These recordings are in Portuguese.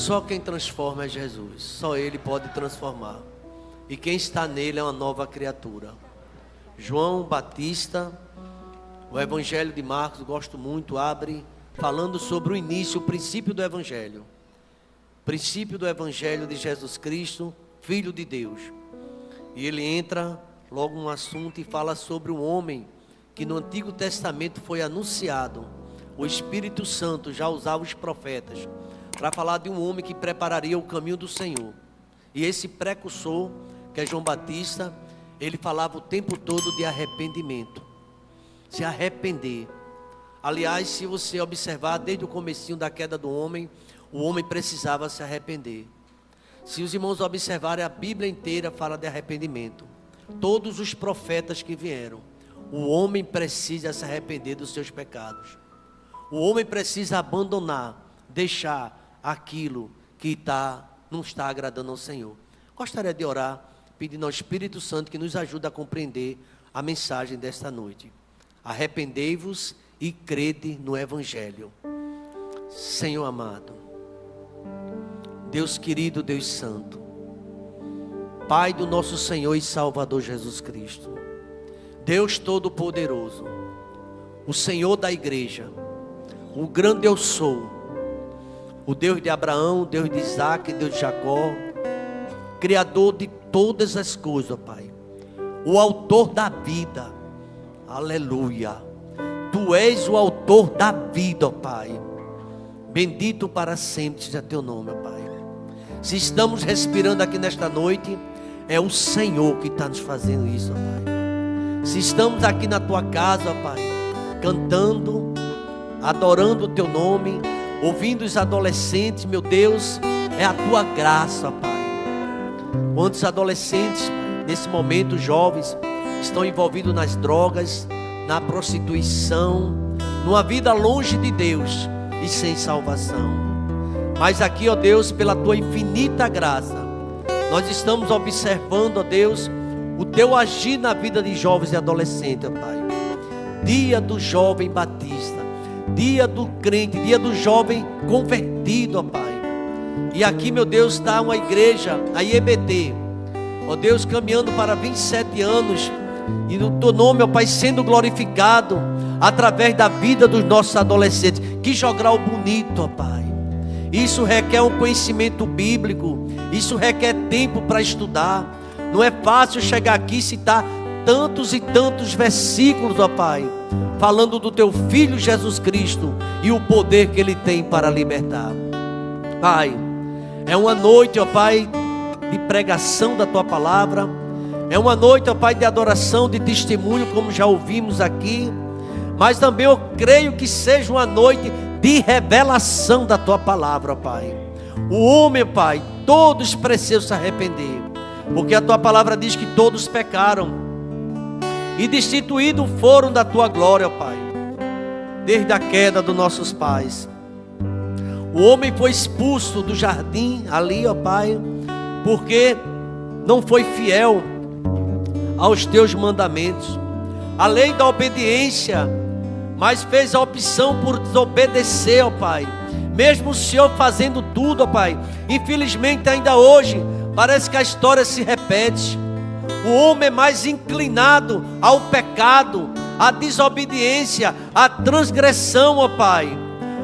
Só quem transforma é Jesus. Só Ele pode transformar. E quem está nele é uma nova criatura. João Batista, o Evangelho de Marcos, gosto muito, abre falando sobre o início, o princípio do Evangelho. Princípio do Evangelho de Jesus Cristo, Filho de Deus. E ele entra logo no assunto e fala sobre um homem que no Antigo Testamento foi anunciado. O Espírito Santo já usava os profetas para falar de um homem que prepararia o caminho do Senhor. E esse precursor, que é João Batista, ele falava o tempo todo de arrependimento. Se arrepender. Aliás, se você observar desde o comecinho da queda do homem, o homem precisava se arrepender. Se os irmãos observarem, a Bíblia inteira fala de arrependimento. Todos os profetas que vieram, o homem precisa se arrepender dos seus pecados. O homem precisa abandonar, deixar aquilo que não está agradando ao Senhor. Gostaria de orar, pedindo ao Espírito Santo que nos ajude a compreender a mensagem desta noite. Arrependei-vos e crede no Evangelho. Senhor amado, Deus querido, Deus santo, Pai do nosso Senhor e Salvador Jesus Cristo, Deus Todo-Poderoso, o Senhor da igreja, o grande eu sou, o Deus de Abraão, o Deus de Isaac, Deus de Jacó, Criador de todas as coisas, ó Pai, o autor da vida, aleluia, Tu és o autor da vida, ó Pai, bendito para sempre seja Teu nome, ó Pai. Se estamos respirando aqui nesta noite, é o Senhor que está nos fazendo isso, ó Pai. Se estamos aqui na Tua casa, ó Pai, cantando, adorando o Teu nome, ouvindo os adolescentes, meu Deus, é a Tua graça, ó Pai. Quantos adolescentes, nesse momento, jovens, estão envolvidos nas drogas, na prostituição, numa vida longe de Deus e sem salvação. Mas aqui, ó Deus, pela Tua infinita graça, nós estamos observando, ó Deus, o Teu agir na vida de jovens e adolescentes, ó Pai. Dia do jovem batista, dia do crente, dia do jovem convertido, ó Pai. E aqui, meu Deus, está uma igreja, a IEBD, ó Deus, caminhando para 27 anos, e no Teu nome, ó Pai, sendo glorificado através da vida dos nossos adolescentes. Que jogral bonito, ó Pai. Isso requer um conhecimento bíblico, isso requer tempo para estudar. Não é fácil chegar aqui e citar tantos e tantos versículos, ó Pai, falando do Teu Filho Jesus Cristo e o poder que Ele tem para libertar. Pai, é uma noite, ó Pai, de pregação da Tua palavra. É uma noite, ó Pai, de adoração, de testemunho, como já ouvimos aqui. Mas também eu creio que seja uma noite de revelação da Tua palavra, ó Pai. O homem, ó Pai, todos precisam se arrepender, porque a Tua palavra diz que todos pecaram e destituídos foram da Tua glória, ó Pai, desde a queda dos nossos pais. O homem foi expulso do jardim ali, ó Pai, porque não foi fiel aos Teus mandamentos, a lei da obediência, mas fez a opção por desobedecer, ó Pai. Mesmo o Senhor fazendo tudo, ó Pai, infelizmente ainda hoje parece que a história se repete. O homem é mais inclinado ao pecado, à desobediência, à transgressão, ó Pai.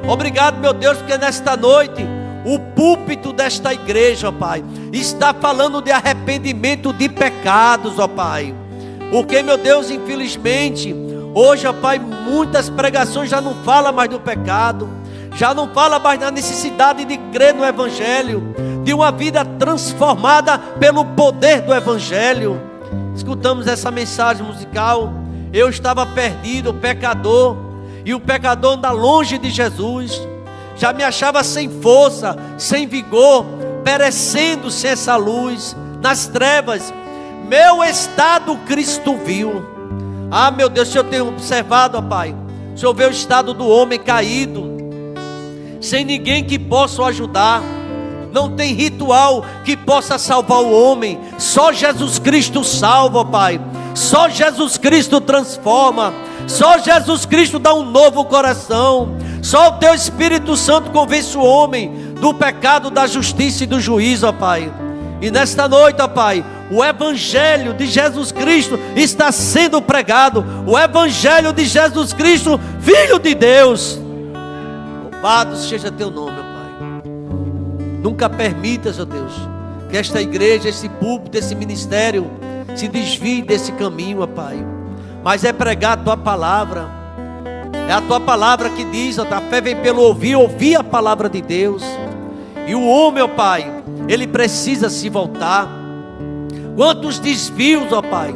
Obrigado, meu Deus, porque nesta noite o púlpito desta igreja, ó Pai, está falando de arrependimento de pecados, ó Pai. Porque, meu Deus, infelizmente, hoje, ó Pai, muitas pregações já não falam mais do pecado, já não fala mais da necessidade de crer no Evangelho, de uma vida transformada pelo poder do Evangelho. Escutamos essa mensagem musical. Eu estava perdido, pecador, e o pecador anda longe de Jesus. Já me achava sem força, sem vigor, perecendo sem essa luz, nas trevas. Meu estado Cristo viu. Ah, meu Deus, o Senhor tem observado, ó Pai. O Senhor vê o estado do homem caído, sem ninguém que possa o ajudar. Não tem ritual que possa salvar o homem. Só Jesus Cristo salva, ó Pai. Só Jesus Cristo transforma. Só Jesus Cristo dá um novo coração. Só o Teu Espírito Santo convence o homem do pecado, da justiça e do juízo, ó Pai. E nesta noite, ó Pai, o Evangelho de Jesus Cristo está sendo pregado. O Evangelho de Jesus Cristo, Filho de Deus. Louvado seja teu nome, ó Pai. Nunca permitas, ó Deus, que esta igreja, esse púlpito, esse ministério se desvie desse caminho, ó Pai. Mas é pregar a tua palavra. É a tua palavra que diz, ó, a fé vem pelo ouvir, ouvir a palavra de Deus. E o homem, ó Pai, ele precisa se voltar. Quantos desvios, ó Pai.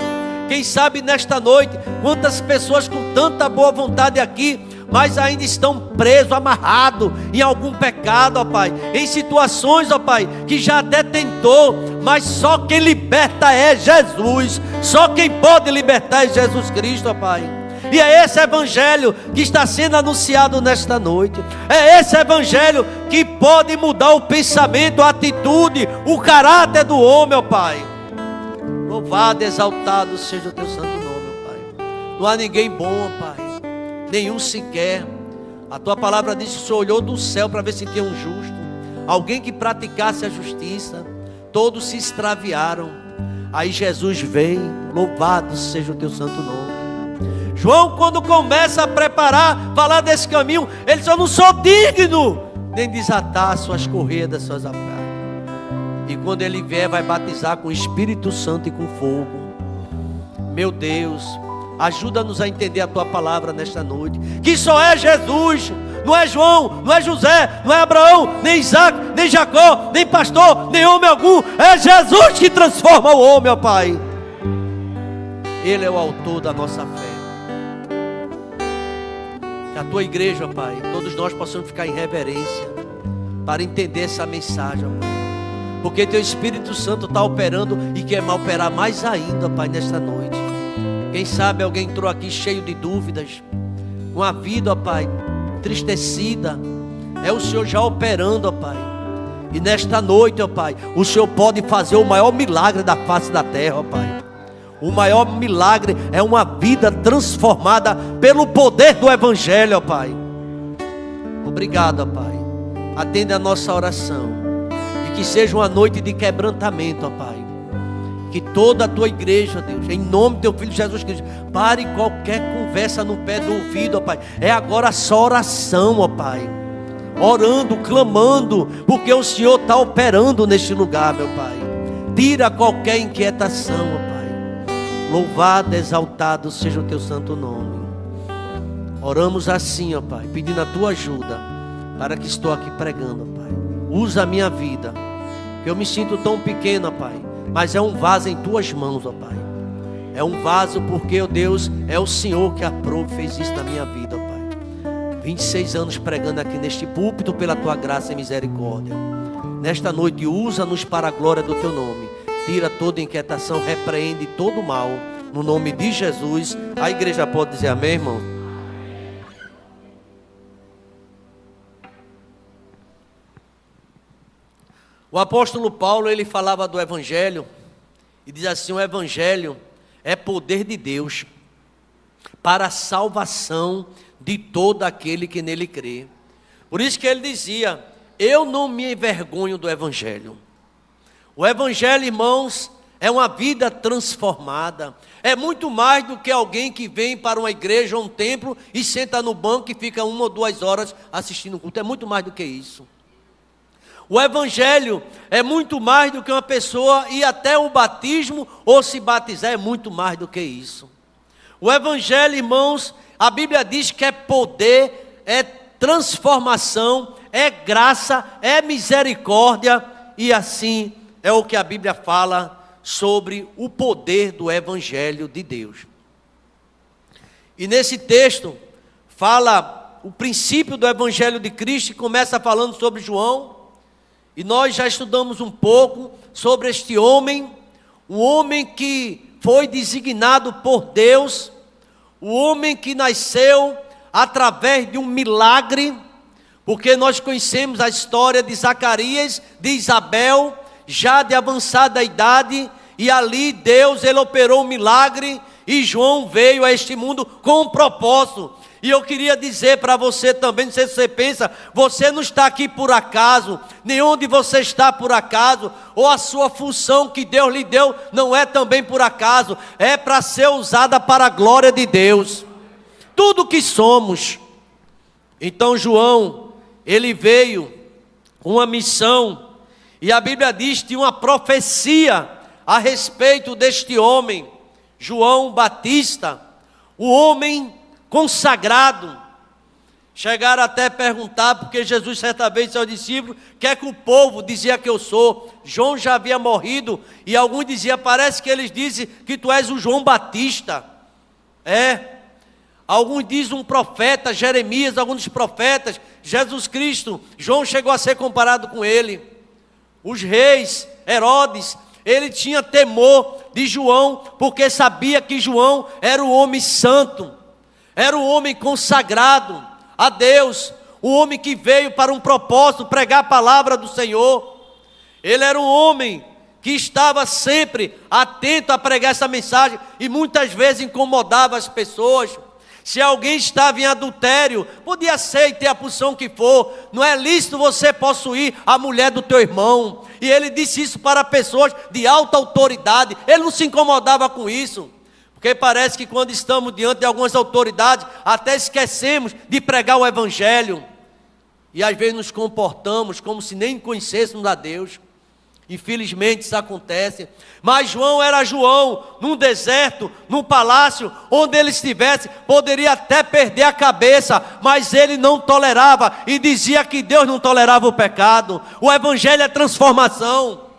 Quem sabe nesta noite, quantas pessoas com tanta boa vontade aqui, mas ainda estão presos, amarrados em algum pecado, ó Pai. Em situações, ó Pai, que já até tentou, mas só quem liberta é Jesus. Só quem pode libertar é Jesus Cristo, ó Pai. E é esse evangelho que está sendo anunciado nesta noite. É esse evangelho que pode mudar o pensamento, a atitude, o caráter do homem, ó Pai. Louvado, exaltado seja o teu santo nome, ó Pai. Não há ninguém bom, ó Pai, nenhum sequer. A tua palavra diz que o Senhor olhou do céu para ver se tinha um justo, alguém que praticasse a justiça. Todos se extraviaram. Aí Jesus vem. Louvado seja o teu santo nome. João, quando começa a preparar, falar desse caminho, ele diz: eu não sou digno nem desatar as suas correias das suas amarras. E quando ele vier, vai batizar com o Espírito Santo e com fogo. Meu Deus, ajuda-nos a entender a tua palavra nesta noite, que só é Jesus. Não é João, não é José, não é Abraão, nem Isaac, nem Jacó, nem pastor, nem homem algum. É Jesus que transforma o homem, ó Pai. Ele é o autor da nossa fé. Que a tua igreja, ó Pai, todos nós possamos ficar em reverência para entender essa mensagem, ó Pai. Porque teu Espírito Santo está operando e quer operar mais ainda, ó Pai, nesta noite. Quem sabe alguém entrou aqui cheio de dúvidas, com a vida, ó Pai, entristecida. É o Senhor já operando, ó Pai. E nesta noite, ó Pai, o Senhor pode fazer o maior milagre da face da terra, ó Pai. O maior milagre é uma vida transformada pelo poder do Evangelho, ó Pai. Obrigado, ó Pai. Atende a nossa oração. E que seja uma noite de quebrantamento, ó Pai. Que toda a tua igreja, Deus, em nome do teu Filho Jesus Cristo, pare qualquer conversa no pé do ouvido, ó Pai. É agora só oração, ó Pai. Orando, clamando, porque o Senhor está operando neste lugar, meu Pai. Tira qualquer inquietação, ó Pai. Louvado, exaltado seja o teu santo nome. Oramos assim, ó Pai, pedindo a tua ajuda, para que estou aqui pregando, ó Pai. Usa a minha vida, que eu me sinto tão pequeno, ó Pai, mas é um vaso em tuas mãos, ó Pai. É um vaso porque, ó Deus, é o Senhor que aprove e fez isso na minha vida, ó Pai. 26 anos pregando aqui neste púlpito pela tua graça e misericórdia. Nesta noite, usa-nos para a glória do teu nome. Tira toda inquietação, repreende todo mal, no nome de Jesus. A igreja pode dizer amém, irmão? O apóstolo Paulo, ele falava do Evangelho, e diz assim: o Evangelho é poder de Deus, para a salvação de todo aquele que nele crê. Por isso que ele dizia: eu não me envergonho do Evangelho. O Evangelho, irmãos, é uma vida transformada. É muito mais do que alguém que vem para uma igreja ou um templo e senta no banco e fica 1 ou 2 horas assistindo o culto. É muito mais do que isso. O Evangelho é muito mais do que uma pessoa ir até o batismo ou se batizar. É muito mais do que isso. O Evangelho, irmãos, a Bíblia diz que é poder, é transformação, é graça, é misericórdia, e assim é o que a Bíblia fala sobre o poder do Evangelho de Deus. E nesse texto fala o princípio do Evangelho de Cristo, e começa falando sobre João. E nós já estudamos um pouco sobre este homem, um homem que foi designado por Deus, o homem que nasceu através de um milagre, porque nós conhecemos a história de Zacarias, de Isabel, já de avançada idade, e ali Deus, ele operou um milagre, e João veio a este mundo com um propósito. E eu queria dizer para você também, não sei se você pensa, você não está aqui por acaso, nem onde você está por acaso, ou a sua função que Deus lhe deu não é também por acaso, é para ser usada para a glória de Deus. Tudo que somos. Então João, ele veio com uma missão, e a Bíblia diz que tinha uma profecia a respeito deste homem, João Batista, o homem consagrado. Chegaram até a perguntar, porque Jesus certa vez disse aos discípulos, quer que o povo dizia que eu sou? João já havia morrido, e alguns diziam, parece que eles dizem que tu és o João Batista. Alguns dizem um profeta, Jeremias, alguns dos profetas, Jesus Cristo. João chegou a ser comparado com ele. Os reis, Herodes, ele tinha temor de João, porque sabia que João era o homem santo, era o homem consagrado a Deus, o homem que veio para um propósito, pregar a palavra do Senhor. Ele era um homem que estava sempre atento a pregar essa mensagem, e muitas vezes incomodava as pessoas. Se alguém estava em adultério, podia ser e ter a posição que for, não é lícito você possuir a mulher do teu irmão. E ele disse isso para pessoas de alta autoridade, ele não se incomodava com isso. Porque parece que quando estamos diante de algumas autoridades, até esquecemos de pregar o Evangelho. E às vezes nos comportamos como se nem conhecêssemos a Deus. Infelizmente isso acontece. Mas João era João, num deserto, num palácio, onde ele estivesse, poderia até perder a cabeça, mas ele não tolerava, e dizia que Deus não tolerava o pecado. O Evangelho é transformação.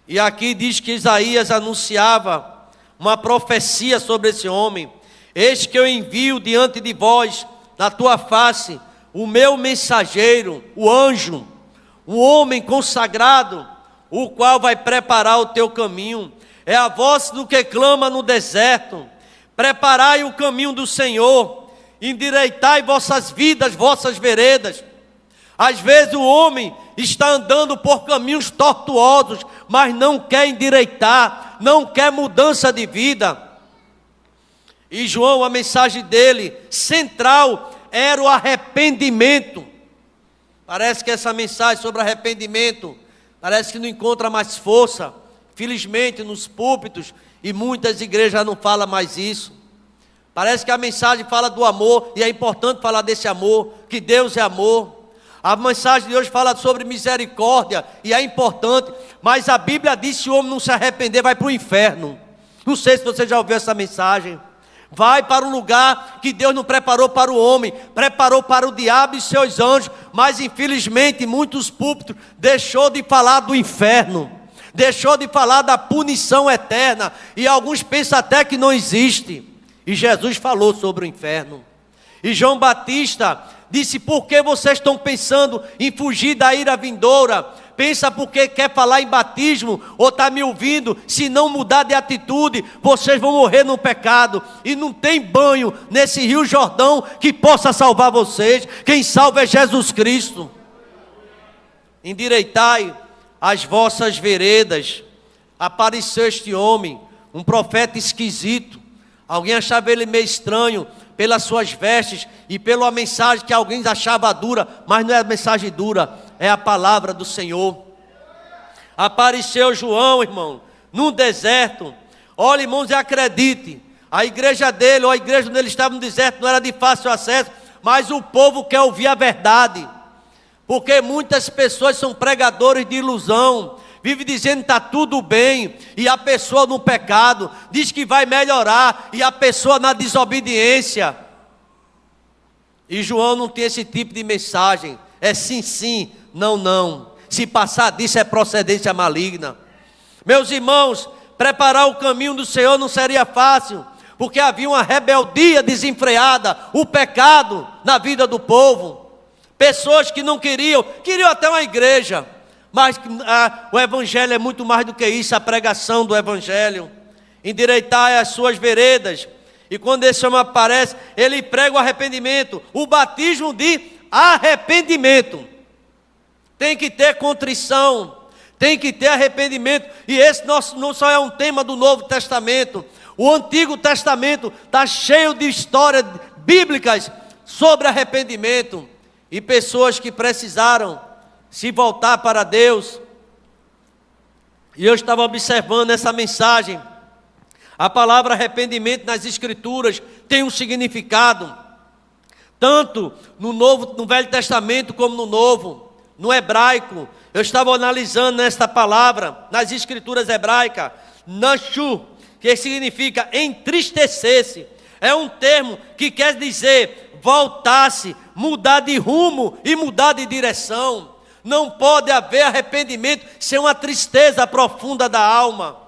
E aqui diz que Isaías anunciava uma profecia sobre esse homem: eis que eu envio diante de vós, na tua face, o meu mensageiro, o anjo, o homem consagrado, o qual vai preparar o teu caminho. É a voz do que clama no deserto: preparai o caminho do Senhor, endireitai vossas vidas, vossas veredas. Às vezes o homem está andando por caminhos tortuosos, mas não quer endireitar, não quer mudança de vida. E João, a mensagem dele, central, era o arrependimento. Parece que essa mensagem sobre arrependimento, parece que não encontra mais força. Felizmente nos púlpitos, e muitas igrejas já não falam mais isso. Parece que a mensagem fala do amor, e é importante falar desse amor, que Deus é amor. A mensagem de hoje fala sobre misericórdia, e é importante, mas a Bíblia diz que se o homem não se arrepender, vai para o inferno. Não sei se você já ouviu essa mensagem. Vai para um lugar que Deus não preparou para o homem, preparou para o diabo e seus anjos, mas infelizmente muitos púlpitos deixou de falar do inferno, deixou de falar da punição eterna, e alguns pensam até que não existe. E Jesus falou sobre o inferno. E João Batista disse: por que vocês estão pensando em fugir da ira vindoura? Pensa porque quer falar em batismo, ou está me ouvindo, se não mudar de atitude, vocês vão morrer no pecado, e não tem banho nesse rio Jordão que possa salvar vocês. Quem salva é Jesus Cristo. Endireitai as vossas veredas. Apareceu este homem, um profeta esquisito. Alguém achava ele meio estranho pelas suas vestes e pela mensagem que alguém achava dura, mas não é a mensagem dura, é a palavra do Senhor. Apareceu João, irmão, num deserto. Olha, irmãos, e acredite, a igreja dele, ou a igreja onde ele estava no deserto, não era de fácil acesso, mas o povo quer ouvir a verdade, porque muitas pessoas são pregadores de ilusão, vive dizendo que está tudo bem, e a pessoa no pecado, diz que vai melhorar, e a pessoa na desobediência. E João não tem esse tipo de mensagem, é sim, sim, não, não. Se passar disso é procedência maligna. Meus irmãos, preparar o caminho do Senhor não seria fácil, porque havia uma rebeldia desenfreada, o pecado na vida do povo. Pessoas que não queriam até uma igreja, mas o Evangelho é muito mais do que isso, a pregação do Evangelho. Endireitai as suas veredas. E quando esse homem aparece, ele prega o arrependimento, o batismo de arrependimento. Tem que ter contrição, Tem que ter arrependimento. E esse não só é um tema do Novo Testamento. O Antigo Testamento está cheio de histórias bíblicas sobre arrependimento. E pessoas que precisaram se voltar para Deus. E eu estava observando essa mensagem. A palavra arrependimento nas Escrituras tem um significado. Tanto no Velho Testamento como no Novo. No hebraico, eu estava analisando esta palavra, nas escrituras hebraicas, nashu, que significa entristecer-se. É um termo que quer dizer voltar-se, mudar de rumo e mudar de direção. Não pode haver arrependimento sem uma tristeza profunda da alma.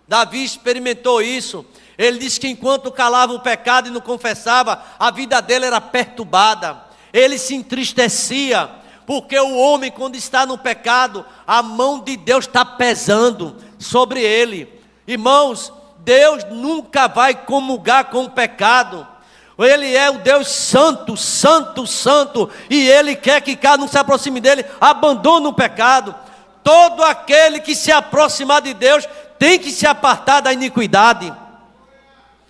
Davi experimentou isso. Ele disse que enquanto calava o pecado e não confessava, a vida dele era perturbada. Ele se entristecia. Porque o homem, quando está no pecado, a mão de Deus está pesando sobre ele. Irmãos, Deus nunca vai comungar com o pecado. Ele é o Deus santo, santo, santo. E Ele quer que cada um se aproxime dele, abandone o pecado. Todo aquele que se aproximar de Deus tem que se apartar da iniquidade.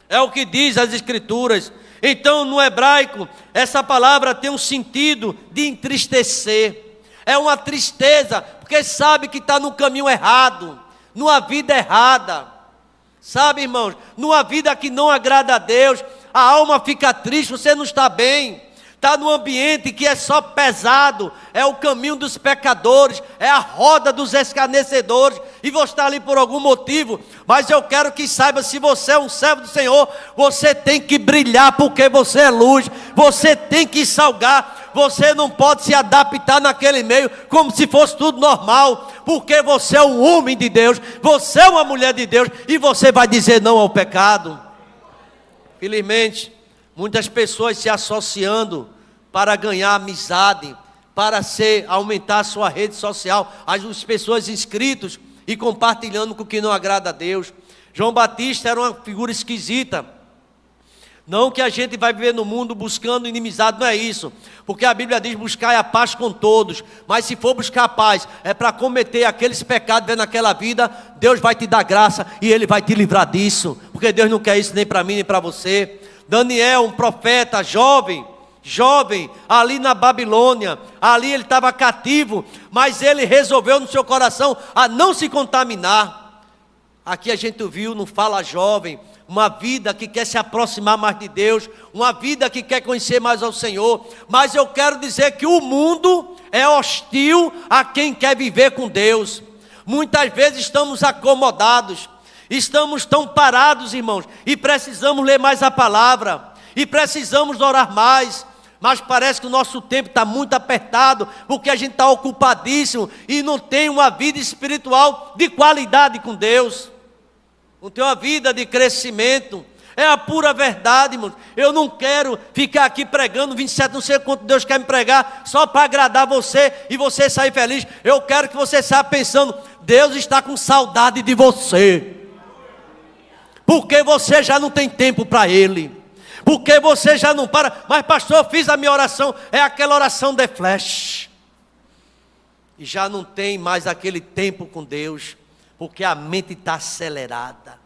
É o que diz as Escrituras. Então, no hebraico, essa palavra tem um sentido de entristecer. É uma tristeza, porque sabe que está no caminho errado, numa vida errada. Sabe, irmãos, numa vida que não agrada a Deus, a alma fica triste, você não está bem. Está num ambiente que é só pesado, é o caminho dos pecadores, é a roda dos escarnecedores, e você está ali por algum motivo, mas eu quero que saiba, se você é um servo do Senhor, você tem que brilhar, porque você é luz, você tem que salgar, você não pode se adaptar naquele meio, como se fosse tudo normal, porque você é um homem de Deus, você é uma mulher de Deus, e você vai dizer não ao pecado. Felizmente, muitas pessoas se associando para ganhar amizade, para aumentar a sua rede social, as pessoas inscritas e compartilhando com o que não agrada a Deus. João Batista era uma figura esquisita. Não que a gente vai viver no mundo buscando inimizade, não é isso. Porque a Bíblia diz, buscai a paz com todos. Mas se for buscar a paz, é para cometer aqueles pecados naquela vida, Deus vai te dar graça e Ele vai te livrar disso. Porque Deus não quer isso nem para mim, nem para você. Daniel, um profeta jovem, ali na Babilônia, ali ele estava cativo, mas ele resolveu no seu coração a não se contaminar. Aqui a gente viu no Fala Jovem, uma vida que quer se aproximar mais de Deus, uma vida que quer conhecer mais ao Senhor, mas eu quero dizer que o mundo é hostil a quem quer viver com Deus. Muitas vezes estamos acomodados, estamos tão parados, irmãos, e precisamos ler mais a palavra, e precisamos orar mais, mas parece que o nosso tempo está muito apertado, porque a gente está ocupadíssimo, e não tem uma vida espiritual de qualidade com Deus, não tem uma vida de crescimento. É a pura verdade, irmãos. Eu não quero ficar aqui pregando 27, não sei quanto Deus quer me pregar, só para agradar você, e você sair feliz. Eu quero que você saia pensando, Deus está com saudade de você, porque você já não tem tempo para Ele, porque você já não para. Mas pastor, eu fiz a minha oração, é aquela oração de flash, e já não tem mais aquele tempo com Deus, porque a mente está acelerada,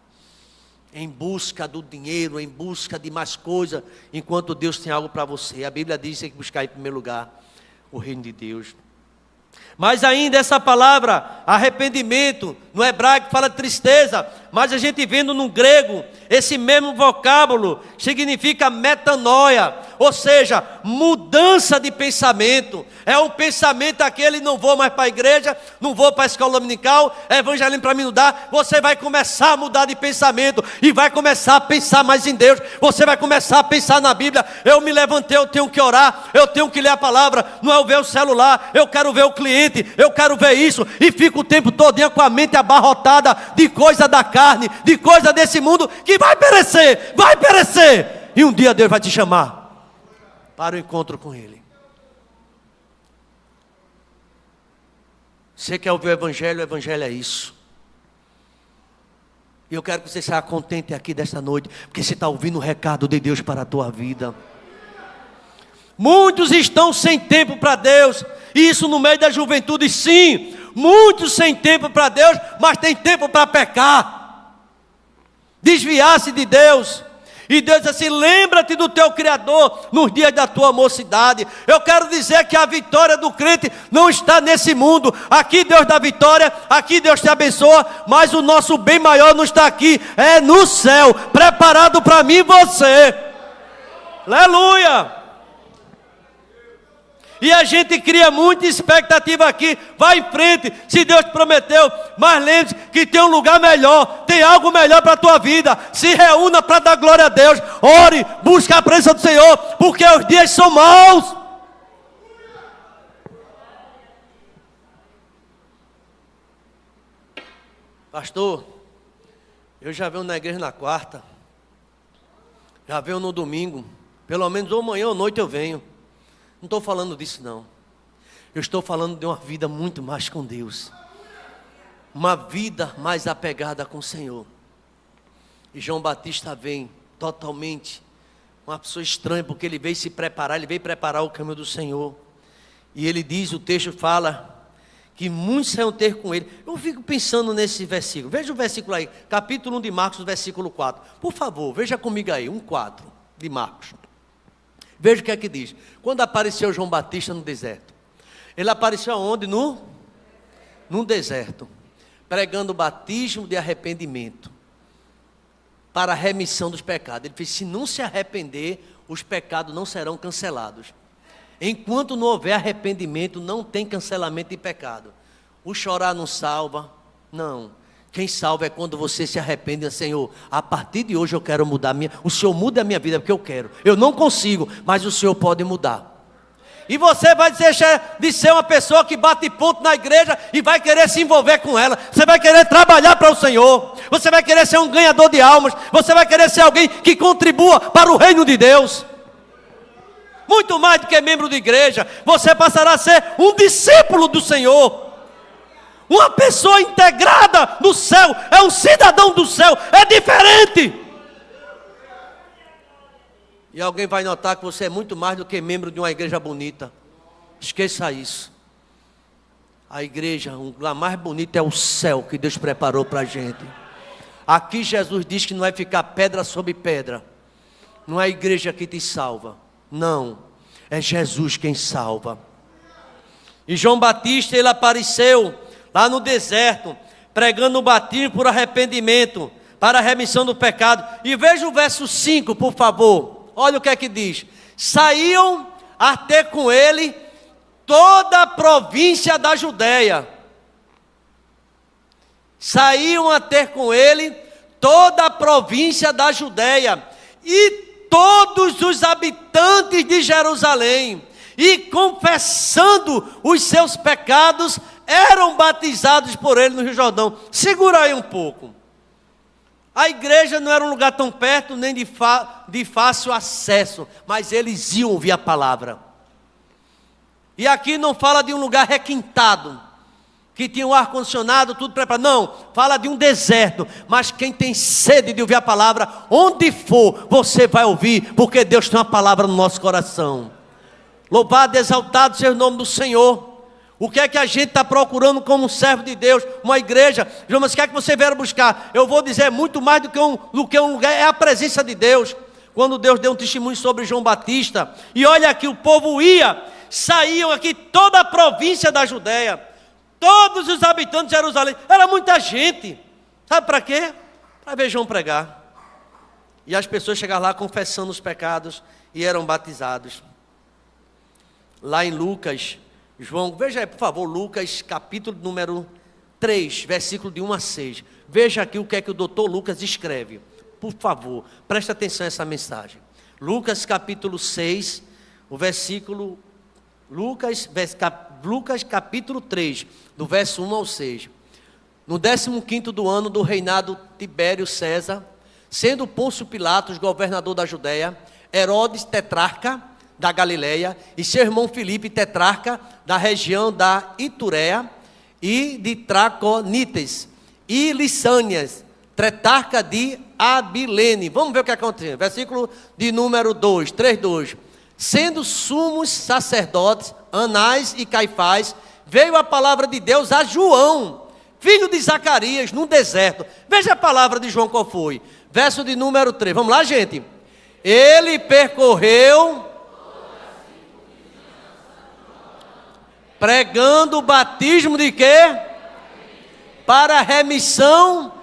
em busca do dinheiro, em busca de mais coisa, enquanto Deus tem algo para você. A Bíblia diz que tem que buscar em primeiro lugar o reino de Deus. Mas ainda essa palavra, arrependimento, no hebraico fala tristeza, mas a gente vendo no grego, esse mesmo vocábulo significa metanoia, ou seja, mudança de pensamento. É um pensamento aquele, não vou mais para a igreja, não vou para a escola dominical, evangelismo para mim não dá. Você vai começar a mudar de pensamento e vai começar a pensar mais em Deus. Você vai começar a pensar na Bíblia. Eu me levantei, eu tenho que orar, eu tenho que ler a palavra, não é eu ver o celular, eu quero ver o cliente, eu quero ver isso, e fico o tempo todo com a mente abarrotada de coisa da carne, de coisa desse mundo que vai perecer, e um dia Deus vai te chamar para o encontro com Ele. Você quer ouvir o Evangelho é isso. E eu quero que você saia contente aqui desta noite, porque você está ouvindo o recado de Deus para a tua vida. Muitos estão sem tempo para Deus, e isso no meio da juventude, sim. muitos sem tempo para Deus, mas tem tempo para pecar, desviar-se de Deus. E Deus diz assim: lembra-te do teu Criador nos dias da tua mocidade. Eu quero dizer que a vitória do crente não está nesse mundo. Aqui Deus dá vitória, aqui Deus te abençoa, mas o nosso bem maior não está aqui, é no céu, preparado para mim e você. Aleluia! E a gente cria muita expectativa aqui. Vai em frente, se Deus te prometeu. Mas lembre-se que tem um lugar melhor, tem algo melhor para a tua vida. Se reúna para dar glória a Deus. Ore, busque a presença do Senhor, porque os dias são maus. Pastor, eu já venho na igreja na quarta, já venho no domingo, pelo menos ou manhã ou noite eu venho. Não estou falando disso não. Eu estou falando de uma vida muito mais com Deus. Uma vida mais apegada com o Senhor. E João Batista vem totalmente uma pessoa estranha, porque ele veio se preparar, ele veio preparar o caminho do Senhor. E ele diz, o texto fala, que muitos saíram ter com ele. Eu fico pensando nesse versículo. Veja o versículo aí, capítulo 1 de Marcos, versículo 4. Por favor, veja comigo aí, 1:4 de Marcos. Veja o que é que diz. Quando apareceu João Batista no deserto, ele apareceu aonde? No deserto, pregando o batismo de arrependimento para a remissão dos pecados. Ele disse: se não se arrepender, os pecados não serão cancelados. Enquanto não houver arrependimento, não tem cancelamento de pecado. O chorar não salva, não. Quem salva é quando você se arrepende e diz: Senhor, a partir de hoje eu quero mudar o Senhor muda a minha vida, porque eu quero. Eu não consigo, mas o Senhor pode mudar. E você vai deixar de ser uma pessoa que bate ponto na igreja e vai querer se envolver com ela. Você vai querer trabalhar para o Senhor. Você vai querer ser um ganhador de almas. Você vai querer ser alguém que contribua para o reino de Deus. Muito mais do que membro de igreja, você passará a ser um discípulo do Senhor. Uma pessoa integrada no céu, é um cidadão do céu, é diferente. E alguém vai notar que você é muito mais do que membro de uma igreja bonita. Esqueça isso. A igreja, o lugar mais bonito é o céu que Deus preparou para a gente. Aqui Jesus diz que não vai ficar pedra sobre pedra. Não é a igreja que te salva. Não, é Jesus quem salva. E João Batista, ele apareceu lá no deserto, pregando o batismo por arrependimento, para a remissão do pecado. E veja o verso 5, por favor. Olha o que é que diz. Saíam a ter com ele toda a província da Judéia. Saíam a ter com ele toda a província da Judéia. E todos os habitantes de Jerusalém. E confessando os seus pecados, eram batizados por ele no Rio Jordão. Segura aí um pouco. A igreja não era um lugar tão perto, nem de fácil acesso, mas eles iam ouvir a palavra. E aqui não fala de um lugar requintado, que tinha um ar-condicionado, tudo preparado. Não, fala de um deserto. Mas quem tem sede de ouvir a palavra, onde for, você vai ouvir, porque Deus tem uma palavra no nosso coração. Louvado, exaltado seja o nome do Senhor. O que é que a gente está procurando como servo de Deus? Uma igreja. Mas o que é que você veio buscar? Eu vou dizer muito mais do que um lugar, é a presença de Deus. Quando Deus deu um testemunho sobre João Batista, e olha aqui, o povo saíam aqui toda a província da Judéia, todos os habitantes de Jerusalém, era muita gente. Sabe para quê? Para ver João pregar. E as pessoas chegaram lá confessando os pecados e eram batizados. Lá em Lucas, João, veja aí por favor, Lucas capítulo número 3, versículo de 1 a 6. Veja aqui o que é que o doutor Lucas escreve. Por favor, preste atenção a essa mensagem. Lucas capítulo 6, o versículo... Lucas capítulo 3, do verso 1 ao 6. No 15º do ano do reinado Tibério César, sendo Pôncio Pilatos governador da Judéia, Herodes tetrarca da Galileia, e seu irmão Filipe tetrarca da região da Itureia e de Traconites, e Lissânias, tetrarca de Abilene. Vamos ver o que aconteceu. Versículo de número 2, 3:2. Sendo sumos sacerdotes, Anás e Caifás, veio a palavra de Deus a João, filho de Zacarias, no deserto. Veja a palavra de João qual foi. Verso de número 3. Vamos lá, gente. Ele percorreu, pregando o batismo de quê? Para a remissão.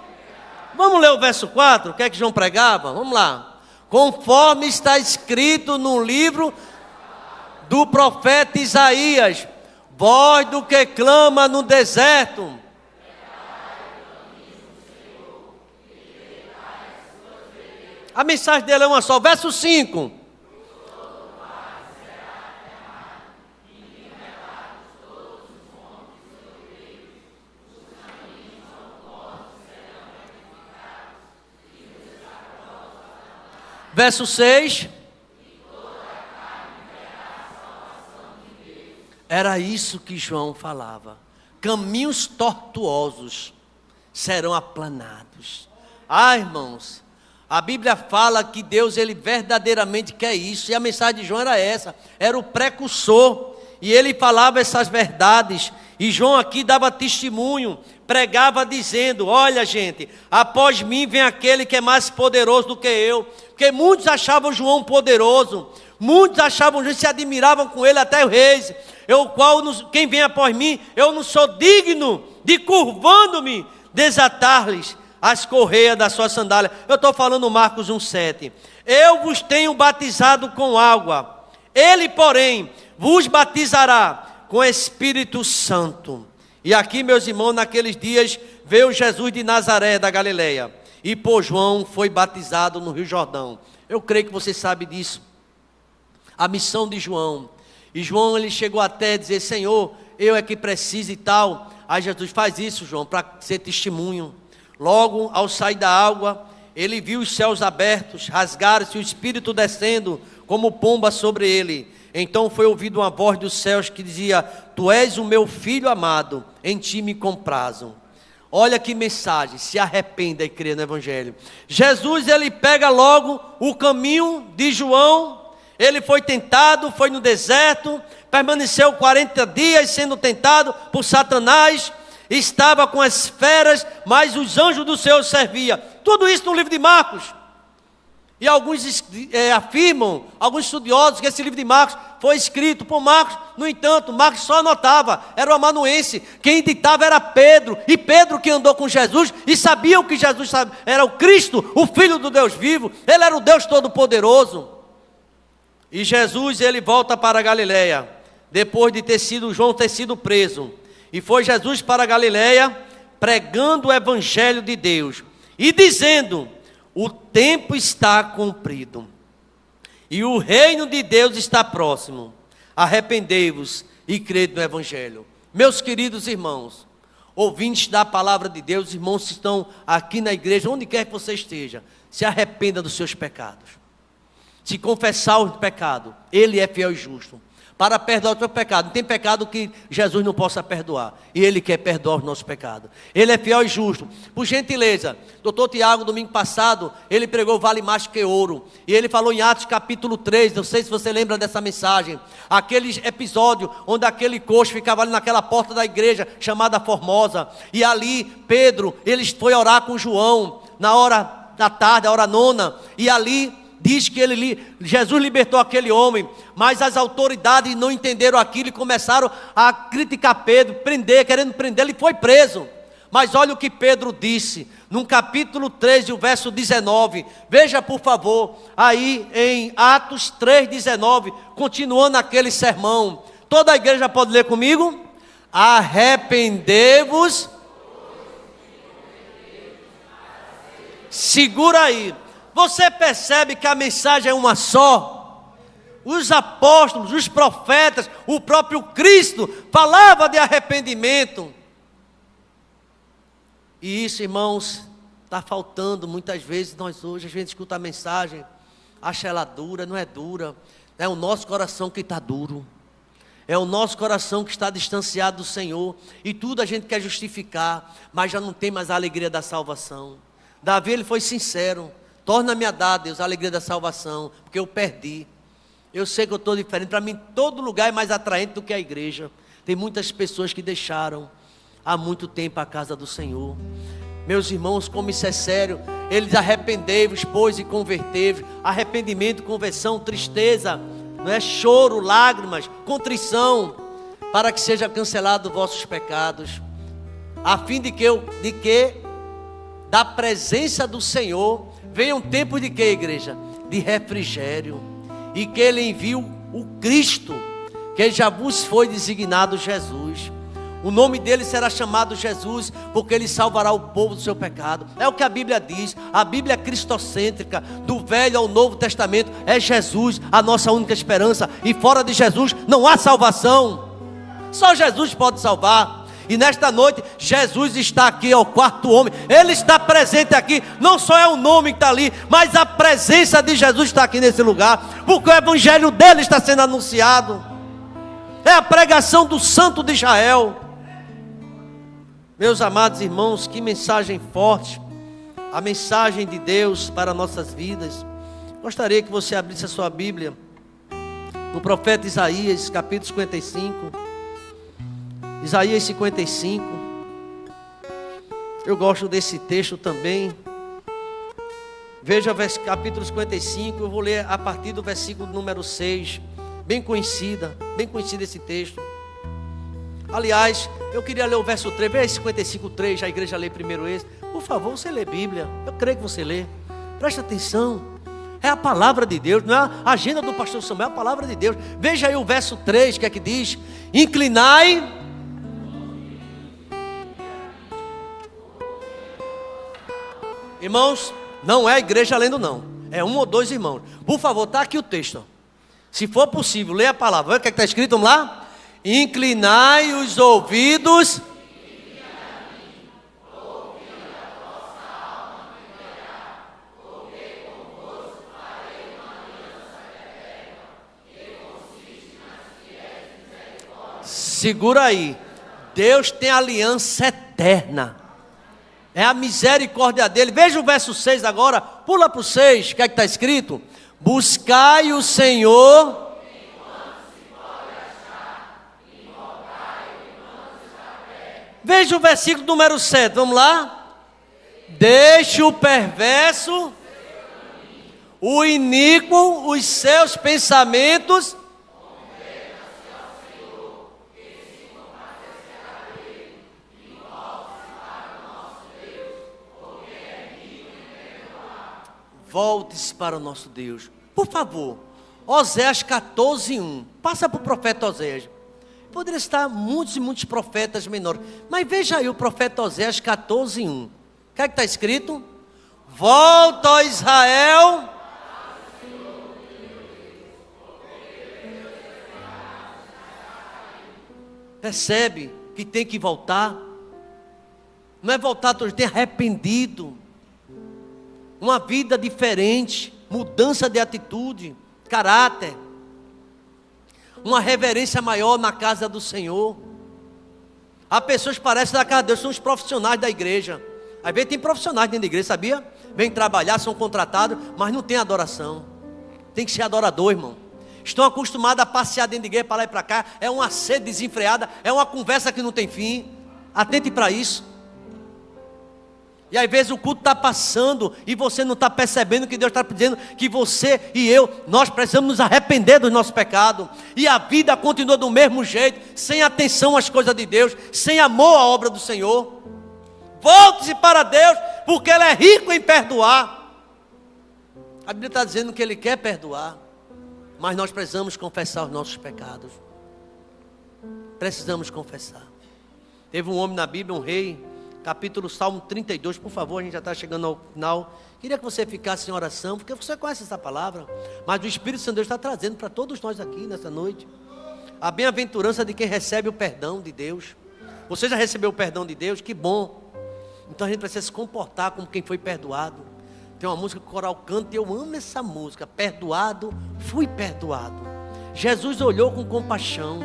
Vamos ler o verso 4, o que é que João pregava? Vamos lá. Conforme está escrito no livro do profeta Isaías, voz do que clama no deserto. A mensagem dele é uma só, verso 5. Verso 6. Era isso que João falava. Caminhos tortuosos serão aplanados. Irmãos, a Bíblia fala que Deus, Ele verdadeiramente quer isso. E a mensagem de João era essa. Era o precursor. E ele falava essas verdades. E João aqui dava testemunho. Pregava dizendo, olha gente, após mim vem aquele que é mais poderoso do que eu. Porque muitos achavam João poderoso. Muitos achavam João, se admiravam com ele, até os reis. Quem vem após mim, eu não sou digno de, curvando-me, desatar-lhes as correias da sua sandália. Eu estou falando Marcos 1,7. Eu vos tenho batizado com água. Ele, porém, vos batizará com Espírito Santo. E aqui, meus irmãos, naqueles dias, veio Jesus de Nazaré, da Galileia. E por João foi batizado no Rio Jordão. Eu creio que você sabe disso. A missão de João. E João, ele chegou até a dizer, Senhor, eu é que preciso e tal. Aí Jesus, faz isso, João, para ser testemunho. Logo, ao sair da água, ele viu os céus abertos, rasgaram-se, o Espírito descendo como pomba sobre ele. Então foi ouvida uma voz dos céus que dizia, Tu és o meu filho amado, em ti me comprazo. Olha que mensagem, se arrependa e crê no Evangelho. Jesus, ele pega logo o caminho de João. Ele foi tentado, foi no deserto, permaneceu 40 dias sendo tentado por Satanás. Estava com as feras, mas os anjos do Senhor serviam. Tudo isso no livro de Marcos. E alguns afirmam, alguns estudiosos, que esse livro de Marcos foi escrito por Marcos. No entanto, Marcos só anotava, era o amanuense. Quem ditava era Pedro. E Pedro que andou com Jesus e sabia o que Jesus era o Cristo, o Filho do Deus vivo. Ele era o Deus Todo-Poderoso. E Jesus, ele volta para a Galileia, depois de João ter sido preso. E foi Jesus para a Galileia, pregando o Evangelho de Deus. E dizendo, o tempo está cumprido. E o reino de Deus está próximo. Arrependei-vos e crede no Evangelho. Meus queridos irmãos, ouvintes da palavra de Deus, irmãos que estão aqui na igreja, onde quer que você esteja, se arrependa dos seus pecados. Se confessar o pecado, Ele é fiel e justo para perdoar o teu pecado. Não tem pecado que Jesus não possa perdoar. E Ele quer perdoar os nossos pecados. Ele é fiel e justo. Por gentileza, doutor Tiago, domingo passado, ele pregou Vale Mais que Ouro. E ele falou em Atos capítulo 3, não sei se você lembra dessa mensagem. Aquele episódio onde aquele coxo ficava ali naquela porta da igreja, chamada Formosa. E ali, Pedro, ele foi orar com João, na hora da tarde, a hora nona. E ali diz que Jesus libertou aquele homem, mas as autoridades não entenderam aquilo e começaram a criticar Pedro, querendo prender, ele foi preso. Mas olha o que Pedro disse, no capítulo 13, o verso 19, veja por favor, aí em Atos 3,19, continuando aquele sermão, toda a igreja pode ler comigo? Arrependei-vos, segura aí. Você percebe que a mensagem é uma só? Os apóstolos, os profetas, o próprio Cristo falava de arrependimento. E isso, irmãos, está faltando muitas vezes. Nós hoje, a gente escuta a mensagem, acha ela dura, não é dura. É o nosso coração que está duro. É o nosso coração que está distanciado do Senhor. E tudo a gente quer justificar, mas já não tem mais a alegria da salvação. Davi, ele foi sincero. Torna-me a dar, Deus, a alegria da salvação, porque eu perdi. Eu sei que eu estou diferente. Para mim, todo lugar é mais atraente do que a igreja. Tem muitas pessoas que deixaram há muito tempo a casa do Senhor. Meus irmãos, como isso é sério, eles arrependei-vos, pois, e convertei-vos. Arrependimento, conversão, tristeza, não é? Choro, lágrimas, contrição, para que seja cancelado vossos pecados, a fim de que da presença do Senhor venham tempos de quê, igreja? De refrigério, e que Ele envie o Cristo, que já vos foi designado Jesus. O nome dele será chamado Jesus, porque ele salvará o povo do seu pecado. É o que a Bíblia diz. A Bíblia é cristocêntrica, do Velho ao Novo Testamento. É Jesus a nossa única esperança, e fora de Jesus não há salvação. Só Jesus pode salvar. E nesta noite, Jesus está aqui, é o quarto homem. Ele está presente aqui. Não só é o nome que está ali, mas a presença de Jesus está aqui nesse lugar, porque o evangelho dele está sendo anunciado. É a pregação do Santo de Israel. Meus amados irmãos, que mensagem forte. A mensagem de Deus para nossas vidas. Gostaria que você abrisse a sua Bíblia no profeta Isaías, capítulo 55. Isaías 55. Eu gosto desse texto também. Veja capítulo 55. Eu vou ler a partir do versículo número 6. Bem conhecido esse texto. Aliás, eu queria ler o verso 3. Veja 55, 3. A igreja lê primeiro esse. Por favor, você lê Bíblia. Eu creio que você lê. Preste atenção. É a palavra de Deus. Não é a agenda do pastor Samuel. É a palavra de Deus. Veja aí o verso 3. O que é que diz? Inclinai. Irmãos, não é a igreja lendo não. É um ou dois irmãos. Por favor, está aqui o texto. Se for possível, leia a palavra. Olha o que está escrito, vamos lá? Inclinai os ouvidos. Segura aí. Deus tem aliança eterna. É a misericórdia dele. Veja o verso 6 agora. Pula para o 6. O que é que está escrito? Buscai o Senhor. Veja o versículo número 7. Vamos lá. Deixe o perverso, o iníquo, os seus pensamentos. Volte-se para o nosso Deus. Por favor, Oséias 14:1. Passa para o profeta Oséias. Poderia estar muitos e muitos profetas menores. Mas veja aí o profeta Oséias 14:1. O que é que está escrito? Volta, ó Israel. Percebe que tem que voltar. Não é voltar, tem arrependido. Uma vida diferente, mudança de atitude, caráter, uma reverência maior na casa do Senhor. Há pessoas que parecem da casa de Deus, são os profissionais da igreja. Às vezes tem profissionais dentro da igreja, sabia? Vêm trabalhar, são contratados, mas não tem adoração. Tem que ser adorador, irmão. Estão acostumados a passear dentro da igreja, para lá e para cá. É uma sede desenfreada, é uma conversa que não tem fim. Atente para isso. E às vezes o culto está passando e você não está percebendo que Deus está dizendo que você e eu, nós precisamos nos arrepender dos nossos pecados. E a vida continua do mesmo jeito, sem atenção às coisas de Deus, sem amor à obra do Senhor. Volte-se para Deus, porque Ele é rico em perdoar. A Bíblia está dizendo que Ele quer perdoar, mas nós precisamos confessar os nossos pecados. Precisamos confessar. Teve um homem na Bíblia, um rei, capítulo Salmo 32, por favor, a gente já está chegando ao final. Queria que você ficasse em oração, porque você conhece essa palavra, mas o Espírito Santo de Deus está trazendo para todos nós aqui nessa noite a bem-aventurança de quem recebe o perdão de Deus. Você já recebeu o perdão de Deus? Que bom. Então a gente precisa se comportar como quem foi perdoado. Tem uma música que o coral canta e eu amo essa música. Perdoado, fui perdoado. Jesus olhou com compaixão.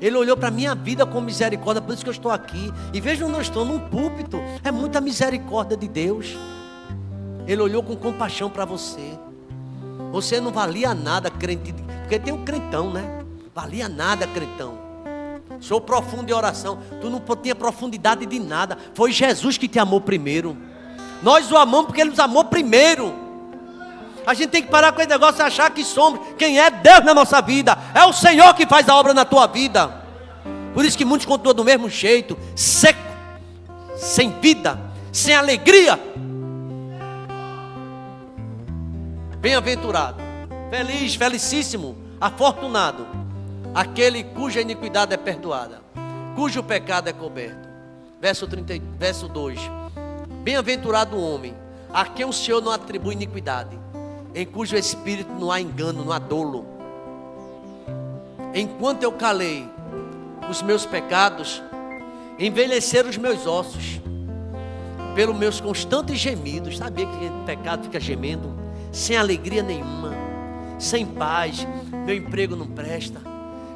Ele olhou para a minha vida com misericórdia, por isso que eu estou aqui. E veja onde eu estou, num púlpito. É muita misericórdia de Deus. Ele olhou com compaixão para você. Você não valia nada, crente. Porque tem um crentão, né? Valia nada, crentão. Sou profundo em oração. Tu não tinha profundidade de nada. Foi Jesus que te amou primeiro. Nós o amamos porque Ele nos amou primeiro. A gente tem que parar com esse negócio de achar que somos. Quem é Deus na nossa vida? É o Senhor que faz a obra na tua vida. Por isso que muitos continuam do mesmo jeito, seco, sem vida, sem alegria. Bem-aventurado, feliz, felicíssimo, afortunado, aquele cuja iniquidade é perdoada, cujo pecado é coberto. Verso 2. Bem-aventurado o homem a quem o Senhor não atribui iniquidade, em cujo espírito não há engano, não há dolo. Enquanto eu calei os meus pecados, envelheceram os meus ossos, pelos meus constantes gemidos. Sabia que o pecado fica gemendo, sem alegria nenhuma, sem paz. Meu emprego não presta,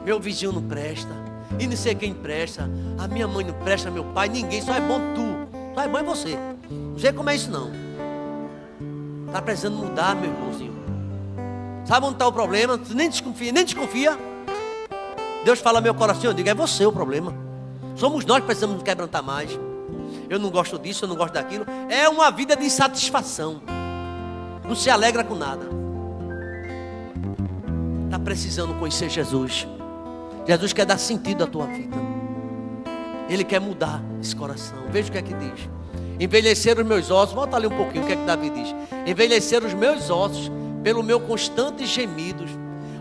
meu vizinho não presta, e não sei quem presta, a minha mãe não presta, meu pai, ninguém, só é bom tu, só é bom é você. Não sei como é isso não. Está precisando mudar, meu irmãozinho. Sabe onde está o problema? Tu nem desconfia. Deus fala meu coração, eu digo, é você o problema. Somos nós que precisamos nos quebrantar mais. Eu não gosto disso, eu não gosto daquilo. É uma vida de insatisfação. Não se alegra com nada. Está precisando conhecer Jesus. Jesus quer dar sentido à tua vida. Ele quer mudar esse coração. Veja o que é que diz. Envelheceram os meus ossos. Volta ali um pouquinho, o que é que Davi diz. Envelheceram os meus ossos pelo meu constante gemidos.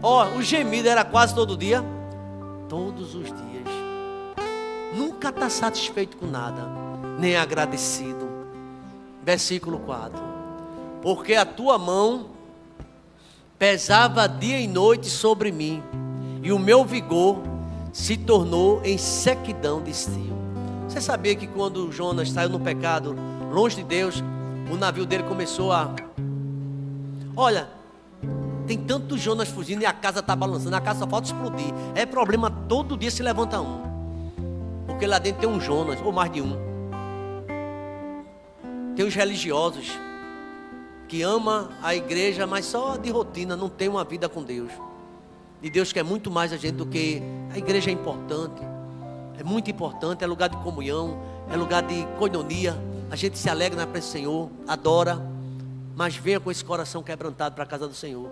O gemido era quase todo dia. Todos os dias. Nunca está satisfeito com nada, nem agradecido. Versículo 4. Porque a tua mão pesava dia e noite sobre mim, e o meu vigor se tornou em sequidão de estio. Você sabia que quando Jonas saiu no pecado, longe de Deus, o navio dele começou a... Olha, tem tantos Jonas fugindo e a casa está balançando, a casa só falta explodir. É problema, todo dia se levanta um. Porque lá dentro tem um Jonas, ou mais de um. Tem os religiosos que amam a igreja, mas só de rotina, não tem uma vida com Deus. E Deus quer muito mais a gente do que... A igreja é importante, é muito importante, é lugar de comunhão, é lugar de coinonia. A gente se alegra na presença do Senhor, adora, mas venha com esse coração quebrantado para a casa do Senhor.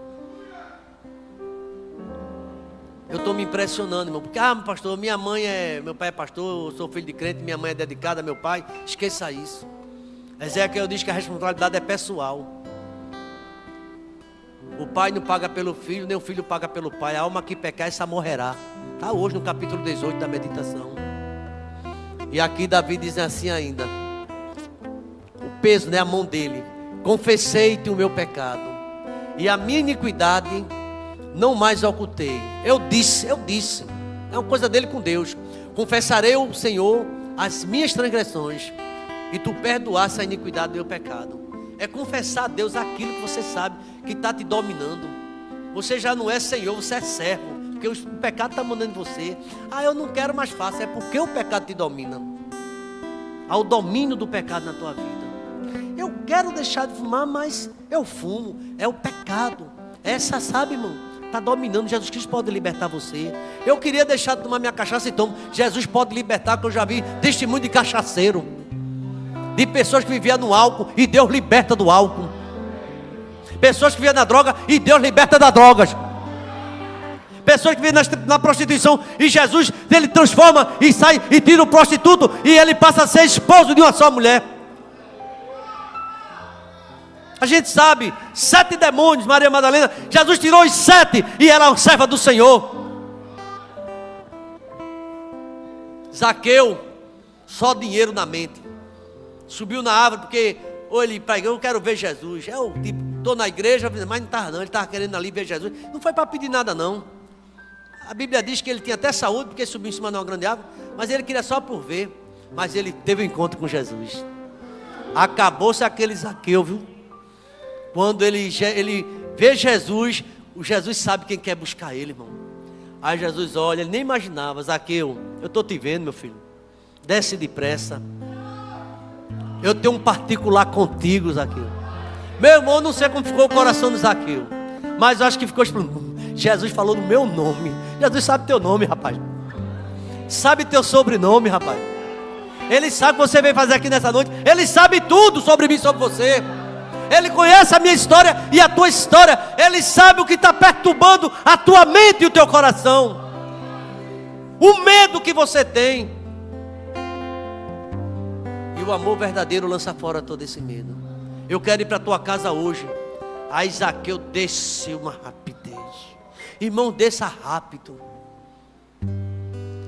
Eu estou me impressionando, irmão, porque, pastor, meu pai é pastor, eu sou filho de crente, minha mãe é dedicada, meu pai, esqueça isso. Ezequiel diz que a responsabilidade é pessoal. O pai não paga pelo filho, nem o filho paga pelo pai. A alma que pecar, essa morrerá. Está hoje no capítulo 18 da meditação. E aqui Davi diz assim ainda. O peso, né, a mão dele. Confessei-te o meu pecado, e a minha iniquidade não mais ocultei. Eu disse. É uma coisa dele com Deus. Confessarei ao Senhor as minhas transgressões, e tu perdoaste a iniquidade do meu pecado. É confessar a Deus aquilo que você sabe que está te dominando. Você já não é Senhor, você é servo, porque o pecado está mandando em você. Eu não quero mais fácil. É porque o pecado te domina. Há o domínio do pecado na tua vida. Eu quero deixar de fumar, mas eu fumo. É o pecado. Essa, sabe, irmão, está dominando. Jesus Cristo pode libertar você. Eu queria deixar de tomar minha cachaça e tomo. Jesus pode libertar, porque eu já vi testemunho de cachaceiro, de pessoas que viviam no álcool e Deus liberta do álcool. Pessoas que viviam na droga e Deus liberta das drogas. Pessoas que vivem na prostituição e Jesus, ele transforma e sai e tira o prostituto e ele passa a ser esposo de uma só mulher. A gente sabe, 7 demônios, Maria Madalena, Jesus tirou os 7 e era a serva do Senhor. Zaqueu, só dinheiro na mente. Subiu na árvore porque ele pregou, eu quero ver Jesus. Eu tipo, estou na igreja, mas não estava não, ele estava querendo ali ver Jesus. Não foi para pedir nada não. A Bíblia diz que ele tinha até saúde, porque subiu em cima de uma grande árvore, mas ele queria só por ver. Mas ele teve um encontro com Jesus. Acabou-se aquele Zaqueu, viu? Quando ele vê Jesus, o Jesus sabe quem quer buscar ele, irmão. Aí Jesus olha, ele nem imaginava. Zaqueu, eu estou te vendo, meu filho. Desce depressa. Eu tenho um particular contigo, Zaqueu. Meu irmão, não sei como ficou o coração do Zaqueu, mas eu acho que ficou explodindo. Jesus falou no meu nome. Jesus sabe teu nome, rapaz. sabe teu sobrenome, rapaz. Ele sabe o que você veio fazer aqui nessa noite. Ele sabe tudo sobre mim, sobre você. Ele conhece a minha história e a tua história. Ele sabe o que está perturbando a tua mente e o teu coração. O medo que você tem. E o amor verdadeiro lança fora todo esse medo. Eu quero ir para a tua casa hoje. Aí Zaqueu desceu uma rapidez. Irmão, desça rápido.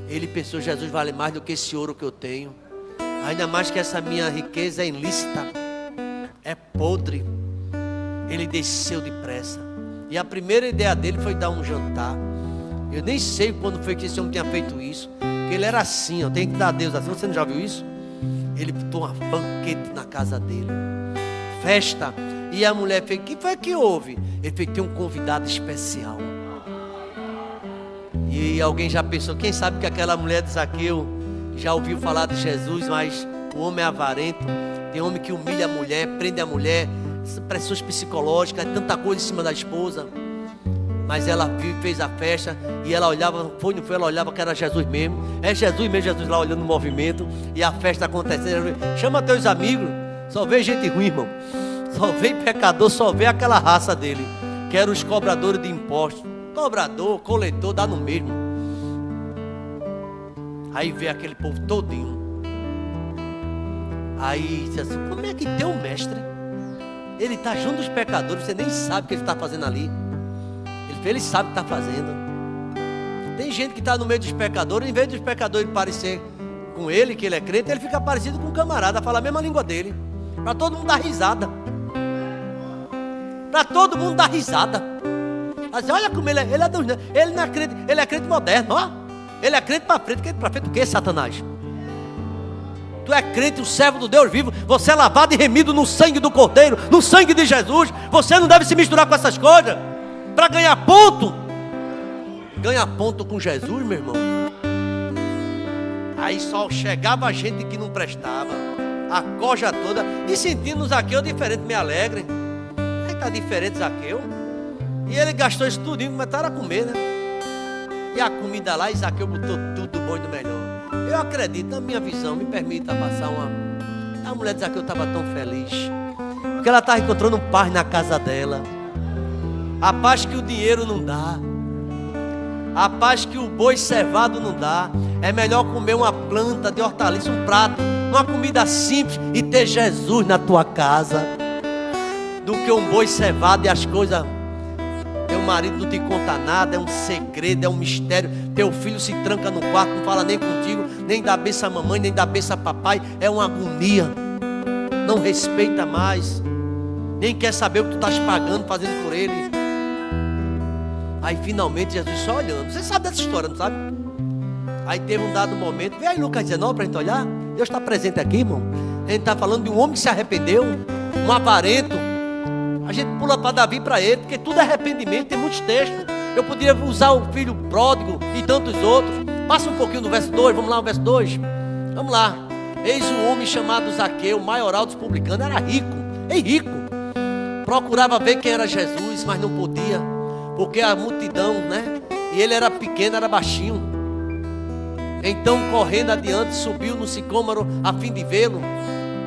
Ele pensou, Jesus vale mais do que esse ouro que eu tenho. Ainda mais que essa minha riqueza é ilícita, é podre. Ele desceu depressa. E a primeira ideia dele foi dar um jantar. Eu nem sei quando foi que esse homem tinha feito isso. Porque ele era assim, eu tenho que dar a Deus assim. Você não já viu isso? Ele botou um banquete na casa dele. Festa. E a mulher fez, o que foi que houve? Ele fez, tem um convidado especial. E alguém já pensou, quem sabe que aquela mulher de Zaqueu já ouviu falar de Jesus, mas o homem é avarento. Tem homem que humilha a mulher, prende a mulher, pressões psicológicas, tanta coisa em cima da esposa. Mas ela fez a festa e ela olhava, não foi, ela olhava que era Jesus mesmo. É Jesus mesmo, Jesus lá olhando o movimento e a festa acontecendo. Chama teus amigos, só vê gente ruim, irmão. Só vê pecador, só vê aquela raça dele, que eram os cobradores de impostos. Cobrador, coletor, dá no mesmo. Aí vê aquele povo todinho. Aí diz assim, como é que teu mestre, ele está junto dos pecadores, você nem sabe o que ele está fazendo ali. Ele sabe o que está fazendo. Tem gente que está no meio dos pecadores, em vez dos pecadores parecer com ele, que ele é crente, ele fica parecido com um camarada, fala a mesma língua dele, para todo mundo dar risada. Para todo mundo dar risada. Assim, olha como ele é, ele não é crente, ele é crente moderno, ó. Ele é crente para frente, crente para frente o que, Satanás? Tu é crente, o servo do Deus vivo, você é lavado e remido no sangue do Cordeiro, no sangue de Jesus. Você não deve se misturar com essas coisas para ganhar ponto. Ganhar ponto com Jesus, meu irmão. Aí só chegava gente que não prestava, a coja toda, e sentindo Zaqueu diferente, me alegre. Aí tá diferente Zaqueu. E ele gastou isso tudinho, começaram a comer, né? E a comida lá, Zaqueu botou tudo do bom e do melhor. Eu acredito, na minha visão, me permita passar uma... A mulher de Zaqueu estava tão feliz, porque ela estava encontrando paz na casa dela. A paz que o dinheiro não dá, a paz que o boi cevado não dá. É melhor comer uma planta de hortaliça, um prato, uma comida simples e ter Jesus na tua casa, do que um boi cevado e as coisas. Teu marido não te conta nada, é um segredo, é um mistério. Teu filho se tranca no quarto, não fala nem contigo, nem dá benção a mamãe, nem dá benção a papai. É uma agonia. Não respeita mais, nem quer saber o que tu estás pagando, fazendo por ele. Aí finalmente Jesus só olhando. Você sabe dessa história, não sabe? Aí teve um dado momento. Vê aí Lucas 19 para a gente olhar. Deus está presente aqui, irmão. A gente está falando de um homem que se arrependeu, um avarento. A gente pula para Davi, para ele, porque tudo é arrependimento. Tem muitos textos. Eu poderia usar o filho pródigo e tantos outros. Passa um pouquinho no verso 2. Vamos lá no verso 2. Vamos lá. Eis um homem chamado Zaqueu, maioral dos publicanos. Era rico, rico. Procurava ver quem era Jesus, mas não podia, porque a multidão, né? E ele era pequeno, era baixinho. Então, correndo adiante, subiu no sicômoro a fim de vê-lo,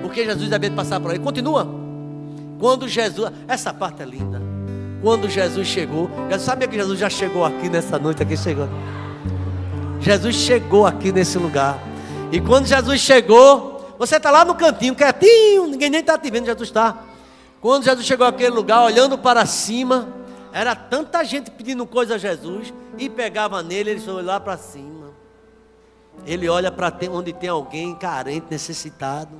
porque Jesus devia passar por aí. Continua. Quando Jesus, essa parte é linda. Quando Jesus chegou, sabia que Jesus já chegou aqui nessa noite? Aqui chegou. Jesus chegou aqui nesse lugar. E quando Jesus chegou, você está lá no cantinho, quietinho, ninguém nem está te vendo, Jesus está. Quando Jesus chegou àquele lugar, olhando para cima, era tanta gente pedindo coisa a Jesus, e pegava nele, ele foi lá para cima. Ele olha para onde tem alguém carente, necessitado,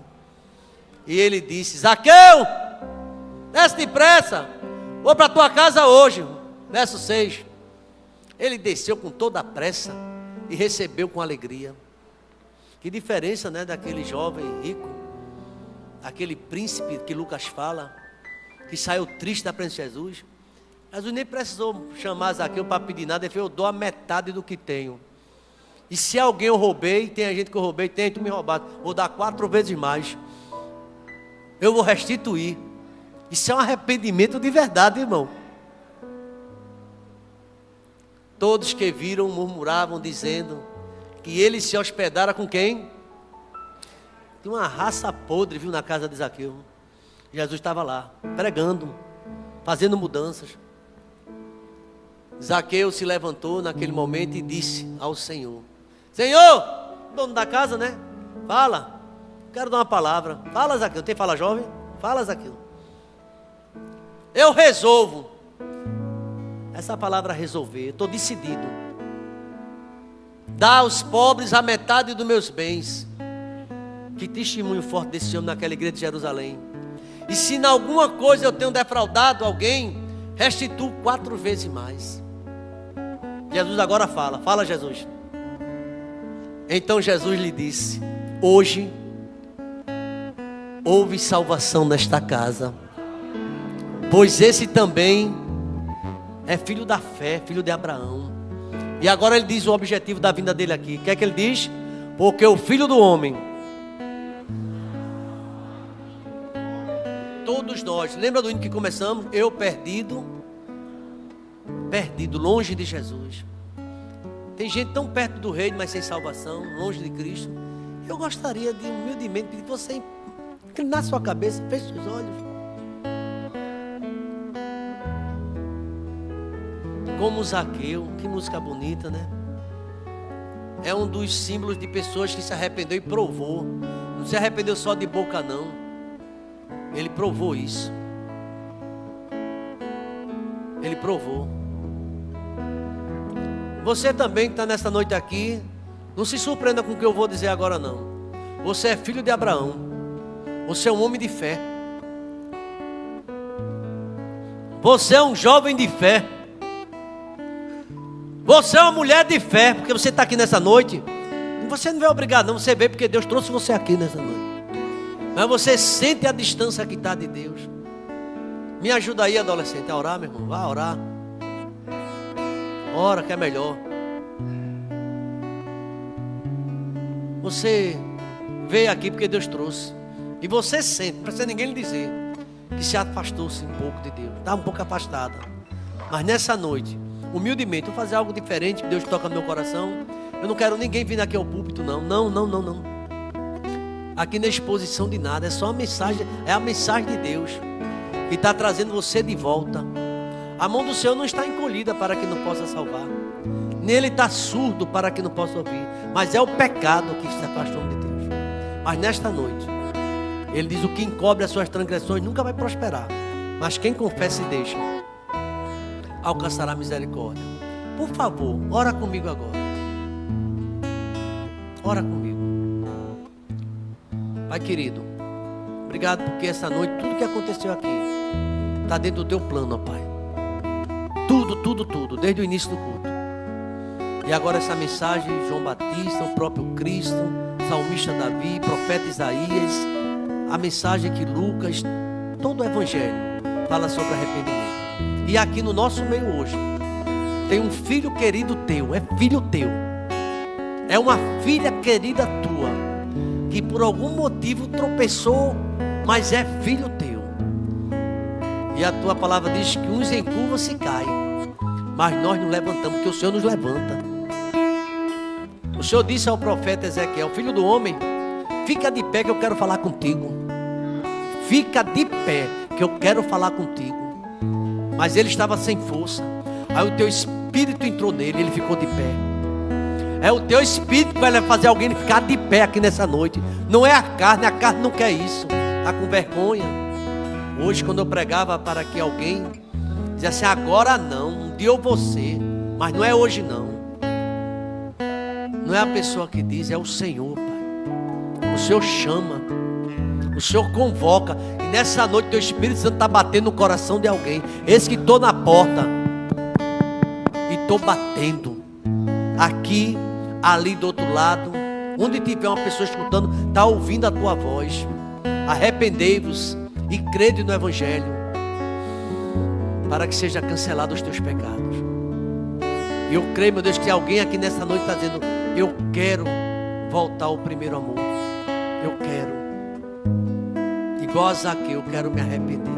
e ele disse: Zaqueu, desce depressa, vou para a tua casa hoje. Verso 6. Ele desceu com toda a pressa e recebeu com alegria. Que diferença, né, daquele jovem rico, aquele príncipe que Lucas fala, que saiu triste da presença de Jesus. Jesus nem precisou chamar Zaqueu para pedir nada. Ele falou: eu dou a metade do que tenho. E se alguém eu roubei, tem a gente que eu roubei, tem tu me roubado, vou dar 4 vezes mais. Eu vou restituir. Isso é um arrependimento de verdade, irmão. Todos que viram murmuravam, dizendo que ele se hospedara com quem? Tinha uma raça podre, viu, na casa de Zaqueu. Jesus estava lá, pregando, fazendo mudanças. Zaqueu se levantou naquele momento e disse ao Senhor: Senhor, dono da casa, né? Fala, quero dar uma palavra. Fala, Zaqueu. Tem fala jovem? Fala, Zaqueu. Eu resolvo. Essa palavra resolver, estou decidido. Dá aos pobres a metade dos meus bens. Que testemunho forte desse homem naquela igreja de Jerusalém. E se em alguma coisa eu tenho defraudado alguém, restituo 4 vezes mais. Jesus agora fala. Fala, Jesus. Então Jesus lhe disse: hoje houve salvação nesta casa, pois esse também é filho da fé, filho de Abraão. E agora ele diz o objetivo da vinda dele aqui. O que é que ele diz? Porque o Filho do Homem, todos nós, lembra do hino que começamos? Eu perdido, longe de Jesus. Tem gente tão perto do reino, mas sem salvação, longe de Cristo. Eu gostaria de humildemente pedir que você inclinar sua cabeça, feche os olhos. Como Zaqueu, que música bonita, né? É um dos símbolos de pessoas que se arrependeu e provou. Não se arrependeu só de boca, não. Ele provou isso. Ele provou. Você também que está nesta noite aqui, não se surpreenda com o que eu vou dizer agora, não. Você é filho de Abraão. Você é um homem de fé. Você é um jovem de fé. Você é uma mulher de fé, porque você está aqui nessa noite. Você não é obrigado, não. Você veio porque Deus trouxe você aqui nessa noite. Mas você sente a distância que está de Deus. Me ajuda aí, adolescente, a orar, meu irmão. Vá orar. Ora que é melhor. Você veio aqui porque Deus trouxe. E você sente, não precisa ninguém lhe dizer, que se afastou-se um pouco de Deus. Está um pouco afastada. Mas nessa noite, humildemente, vou fazer algo diferente, Deus toca no meu coração. Eu não quero ninguém vir aqui ao púlpito, não. Não. Aqui não é exposição de nada, é só uma mensagem, é a mensagem de Deus que está trazendo você de volta. A mão do Senhor não está encolhida para que não possa salvar, nem Ele está surdo para que não possa ouvir, mas é o pecado que se afastou de Deus. Mas nesta noite, Ele diz: o que encobre as suas transgressões nunca vai prosperar, mas quem confessa e deixa alcançará misericórdia. Por favor, ora comigo agora. Ora comigo. Pai querido, obrigado porque essa noite, tudo que aconteceu aqui está dentro do teu plano, ó Pai. Tudo, desde o início do culto. E agora essa mensagem, João Batista, o próprio Cristo, salmista Davi, profeta Isaías, a mensagem que Lucas, todo o Evangelho fala sobre arrependimento. E aqui no nosso meio hoje, tem um filho querido teu, é filho teu, é uma filha querida tua, que por algum motivo tropeçou, mas é filho teu. E a tua palavra diz que uns em curva se caem, mas nós nos levantamos, porque o Senhor nos levanta. O Senhor disse ao profeta Ezequiel: filho do homem, fica de pé que eu quero falar contigo. Fica de pé que eu quero falar contigo. Mas ele estava sem força. Aí o teu espírito entrou nele e ele ficou de pé. É o teu espírito que vai fazer alguém ficar de pé aqui nessa noite. Não é a carne não quer isso. Está com vergonha. Hoje, quando eu pregava para que alguém dizia assim: agora não, um dia eu vou ser, mas não é hoje não. Não é a pessoa que diz, é o Senhor, Pai. O Senhor chama, o Senhor convoca. E nessa noite teu Espírito Santo está batendo no coração de alguém. Esse que estou na porta e estou batendo aqui, ali do outro lado, onde tiver uma pessoa escutando, está ouvindo a tua voz. Arrependei-vos e crede no Evangelho, para que seja cancelado os teus pecados. E eu creio, meu Deus, que alguém aqui nessa noite está dizendo: eu quero voltar ao primeiro amor. Eu quero, igual a Zaqueu, eu quero me arrepender.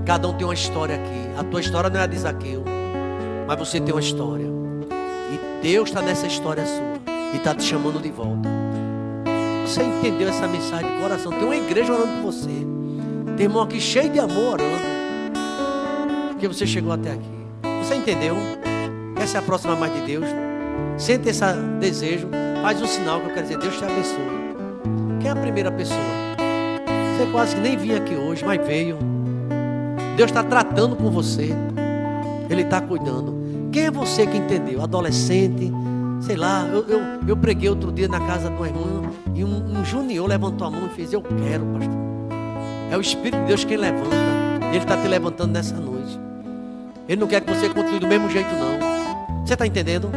Cada um tem uma história aqui. A tua história não é a de Zaqueu, mas você tem uma história. E Deus está nessa história sua e está te chamando de volta. Você entendeu essa mensagem de coração? Tem uma igreja orando por você. Tem irmão aqui cheio de amor orando. Porque você chegou até aqui. Você entendeu? Quer se aproximar mais de Deus? Sente esse desejo. Faz um sinal que eu quero dizer. Deus te abençoe. Quem é a primeira pessoa? Você quase que nem vinha aqui hoje, mas veio. Deus está tratando com você. Ele está cuidando. Quem é você que entendeu? Adolescente, sei lá. Eu preguei outro dia na casa de uma irmã e um junior levantou a mão e fez: eu quero, pastor. É o Espírito de Deus quem levanta. Ele está te levantando nessa noite. Ele não quer que você continue do mesmo jeito, não. Você está entendendo?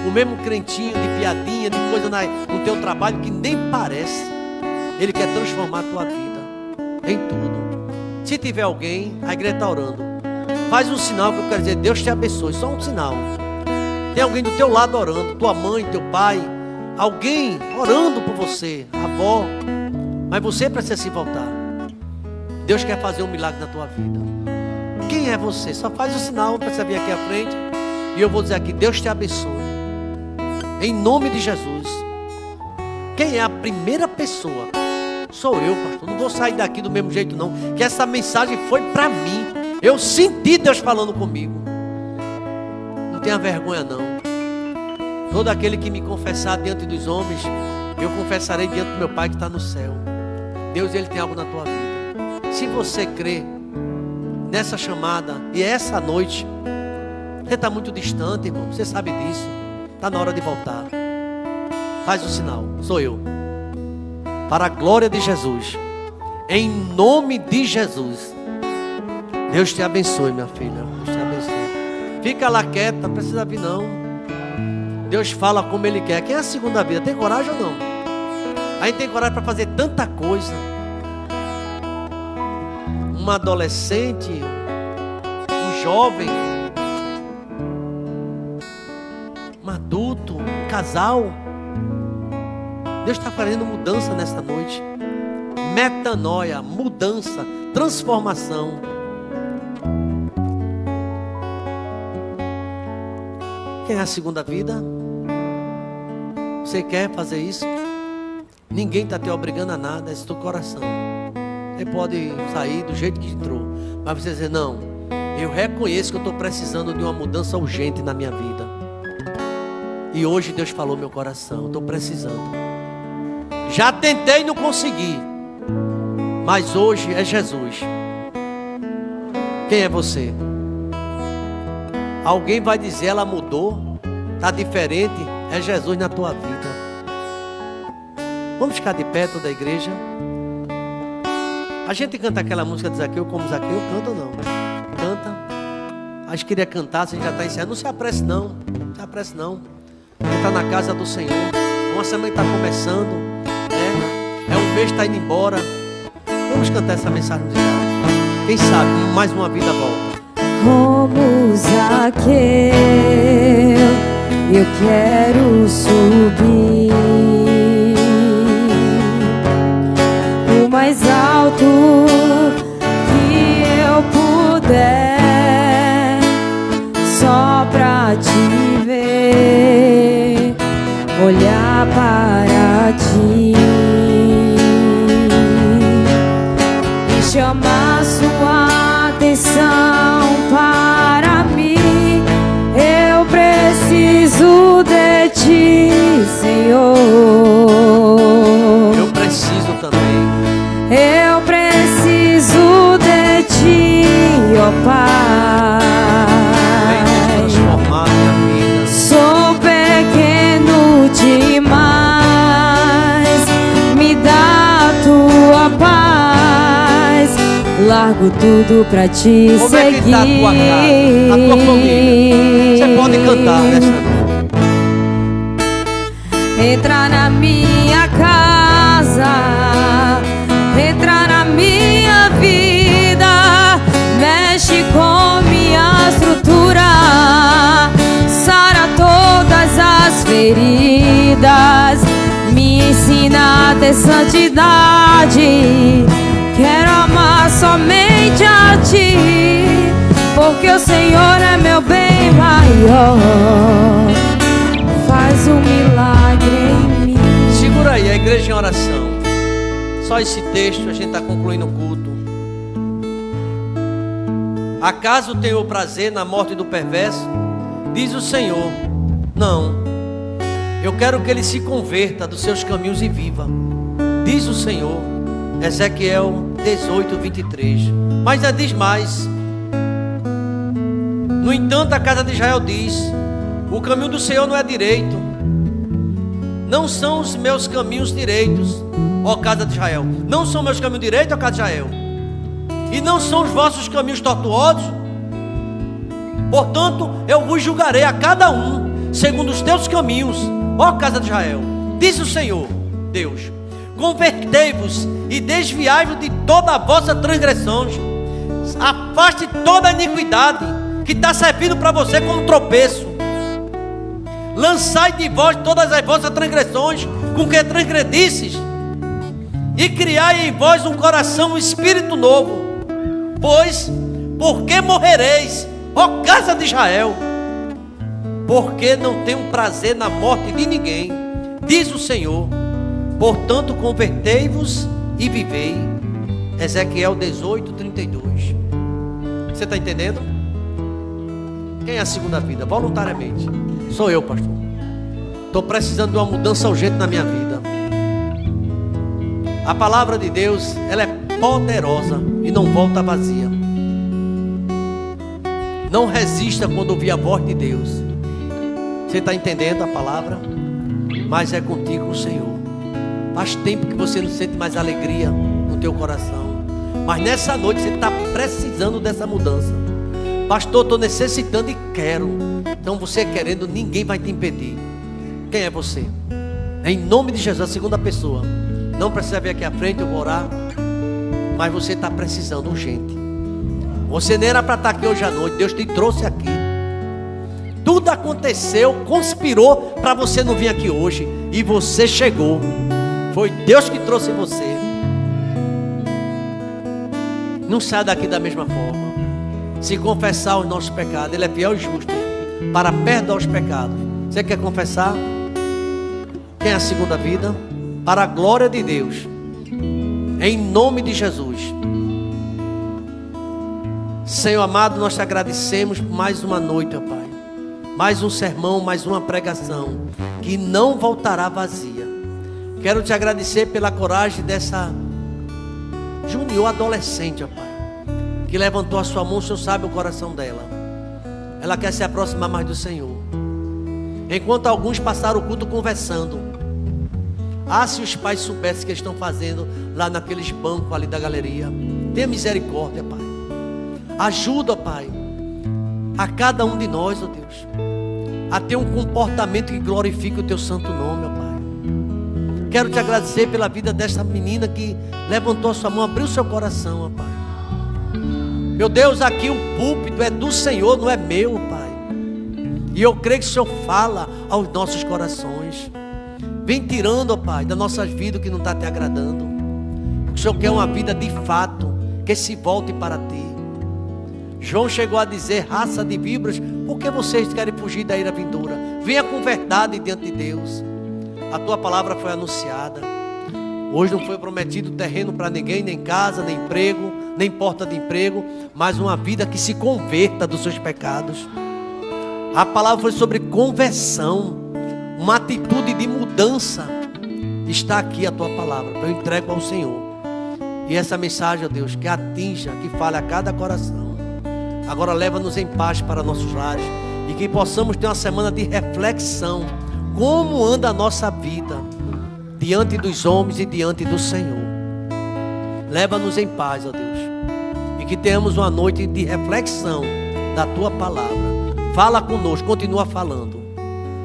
O mesmo crentinho de piadinha, de coisa no teu trabalho que nem parece. Ele quer transformar a tua vida em tudo. Se tiver alguém, a igreja está orando. Faz um sinal que eu quero dizer: Deus te abençoe. Só um sinal. Tem alguém do teu lado orando. Tua mãe, teu pai. Alguém orando por você. A avó. Mas você precisa se voltar. Deus quer fazer um milagre na tua vida. Quem é você? Só faz o sinal para você vir aqui à frente. E eu vou dizer aqui: Deus te abençoe. Em nome de Jesus. Quem é a primeira pessoa? Sou eu, pastor. Não vou sair daqui do mesmo jeito, não. Que essa mensagem foi para mim. Eu senti Deus falando comigo. Não tenha vergonha, não. Todo aquele que me confessar diante dos homens, eu confessarei diante do meu Pai que está no céu. Deus, Ele tem algo na tua vida. Se você crê nessa chamada e essa noite, você está muito distante, irmão. Você sabe disso. Está na hora de voltar. Faz o sinal. Sou eu. Para a glória de Jesus. Em nome de Jesus. Deus te abençoe, minha filha. Deus te abençoe. Fica lá quieta, não precisa vir não. Deus fala como Ele quer. Quem é a segunda vida? Tem coragem ou não? A gente tem coragem para fazer tanta coisa. Uma adolescente, um jovem, um adulto, um casal. Deus está fazendo mudança nessa noite. Metanoia, mudança, transformação. Quem é a segunda vida? Você quer fazer isso? Ninguém está te obrigando a nada, é esse teu coração. Você pode sair do jeito que entrou, mas você dizer: não, eu reconheço que eu estou precisando de uma mudança urgente na minha vida. E hoje Deus falou meu coração, eu estou precisando. Já tentei e não consegui, mas hoje é Jesus. Quem é você? Alguém vai dizer: ela mudou, está diferente. É Jesus na tua vida. Vamos ficar de pé toda a igreja. A gente canta aquela música de Zaqueu como Zaqueu. Canta ou não? Canta. Acho que queria cantar, você já está encerrando. Não se apresse não. Não se apresse não. Você está na casa do Senhor. Uma semana está começando. Um mês está indo embora. Vamos cantar essa mensagem musical. Quem sabe mais uma vida volta. Como Zaqueu, eu quero subir o mais alto que eu puder, só pra te ver, olhar para ti e chamar sua atenção para mim. Eu preciso de ti, Senhor. Eu preciso também. Eu preciso de ti, ó Pai. Vem transformar minha vida. Sou pequeno demais, me dá a tua paz. Largo tudo pra te Como seguir. é que está a tua casa, a tua família? Você pode cantar nessa noite. Entra na minha casa, entra na minha vida, mexe com minha estrutura, sara todas as feridas, me ensina a ter santidade. Quero amar somente a ti, porque o Senhor é meu bem maior. faz um milagre em mim. Segura aí, a igreja em oração. Só esse texto, a gente está concluindo o culto. Acaso tenho prazer na morte do perverso? Diz o Senhor, não. Eu quero que ele se converta dos seus caminhos e viva. Diz o Senhor. Ezequiel 18, 23. Mas ainda diz mais. No entanto, a casa de Israel diz: o caminho do Senhor não é direito. Não são os meus caminhos direitos, ó casa de Israel. Não são meus caminhos direitos, ó casa de Israel. E não são os vossos caminhos tortuosos. Portanto, eu vos julgarei a cada um segundo os teus caminhos, ó casa de Israel. Diz o Senhor, Deus: convertei-vos e desviai-vos de toda a vossa transgressão. Afaste toda a iniquidade que está servindo para você como tropeço. Lançai de vós todas as vossas transgressões com que transgredisses, e criai em vós um coração, um espírito novo. Pois, porque morrereis, ó casa de Israel? Porque não tenho prazer na morte de ninguém, diz o Senhor. Portanto, convertei-vos e vivei. Ezequiel 18, 32. Você está entendendo? Quem é a segunda vida? Voluntariamente. Sou eu, pastor. Estou precisando de uma mudança urgente na minha vida. A palavra de Deus, ela é poderosa e não volta vazia. Não resista quando ouvir a voz de Deus. Você está entendendo a palavra? Mas é contigo o Senhor. Faz tempo que você não sente mais alegria no teu coração, mas nessa noite você está precisando dessa mudança. Pastor, estou necessitando e quero. Então você querendo, ninguém vai te impedir. Quem é você? Em nome de Jesus, a segunda pessoa. Não precisa vir aqui à frente, eu vou orar. Mas você está precisando urgente. Você nem era para estar aqui hoje à noite. Deus te trouxe aqui. Tudo aconteceu, conspirou para você não vir aqui hoje. E você chegou. Foi Deus que trouxe você. Não sai daqui da mesma forma. Se confessar os nossos pecados, Ele é fiel e justo para perdoar os pecados. Você quer confessar? Quem é a segunda vida? Para a glória de Deus, em nome de Jesus. Senhor amado, nós te agradecemos por mais uma noite, ó Pai. Mais um sermão, mais uma pregação que não voltará vazia. Quero te agradecer pela coragem dessa junior adolescente, ó Pai, que levantou a sua mão. O Senhor sabe o coração dela. Ela quer se aproximar mais do Senhor. Enquanto alguns passaram o culto conversando. Se os pais soubessem o que eles estão fazendo lá naqueles bancos ali da galeria. Tenha misericórdia, Pai. Ajuda, Pai, a cada um de nós, ó Deus, a ter um comportamento que glorifique o Teu santo nome, ó Pai. Quero te agradecer pela vida desta menina que levantou a sua mão, abriu seu coração, ó Pai. Meu Deus, aqui o púlpito é do Senhor, não é meu, Pai. E eu creio que o Senhor fala aos nossos corações. Vem tirando, ó Pai, das nossas vidas o que não está te agradando. O Senhor quer uma vida de fato, que se volte para Ti. João chegou a dizer: raça de víboras, por que vocês querem fugir da ira vindoura? Venha com verdade diante de Deus. A Tua palavra foi anunciada. Hoje não foi prometido terreno para ninguém, nem casa, nem emprego, nem porta de emprego, mas uma vida que se converta dos seus pecados. A palavra foi sobre conversão, uma atitude de mudança. Está aqui a Tua palavra, eu entrego ao Senhor. E essa mensagem, ó Deus, que atinja, que fale a cada coração. Agora leva-nos em paz para nossos lares, e que possamos ter uma semana de reflexão. Como anda a nossa vida diante dos homens e diante do Senhor. Leva-nos em paz, ó Deus, e que tenhamos uma noite de reflexão da Tua palavra. Fala conosco, continua falando,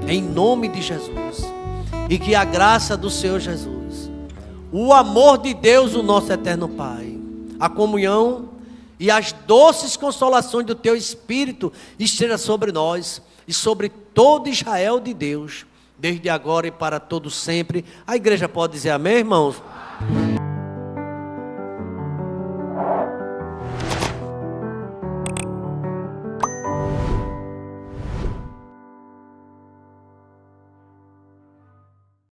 em nome de Jesus. E que a graça do Senhor Jesus, o amor de Deus, o nosso eterno Pai, a comunhão e as doces consolações do Teu Espírito esteja sobre nós e sobre todo Israel de Deus, desde agora e para todo sempre. A igreja pode dizer amém, irmãos?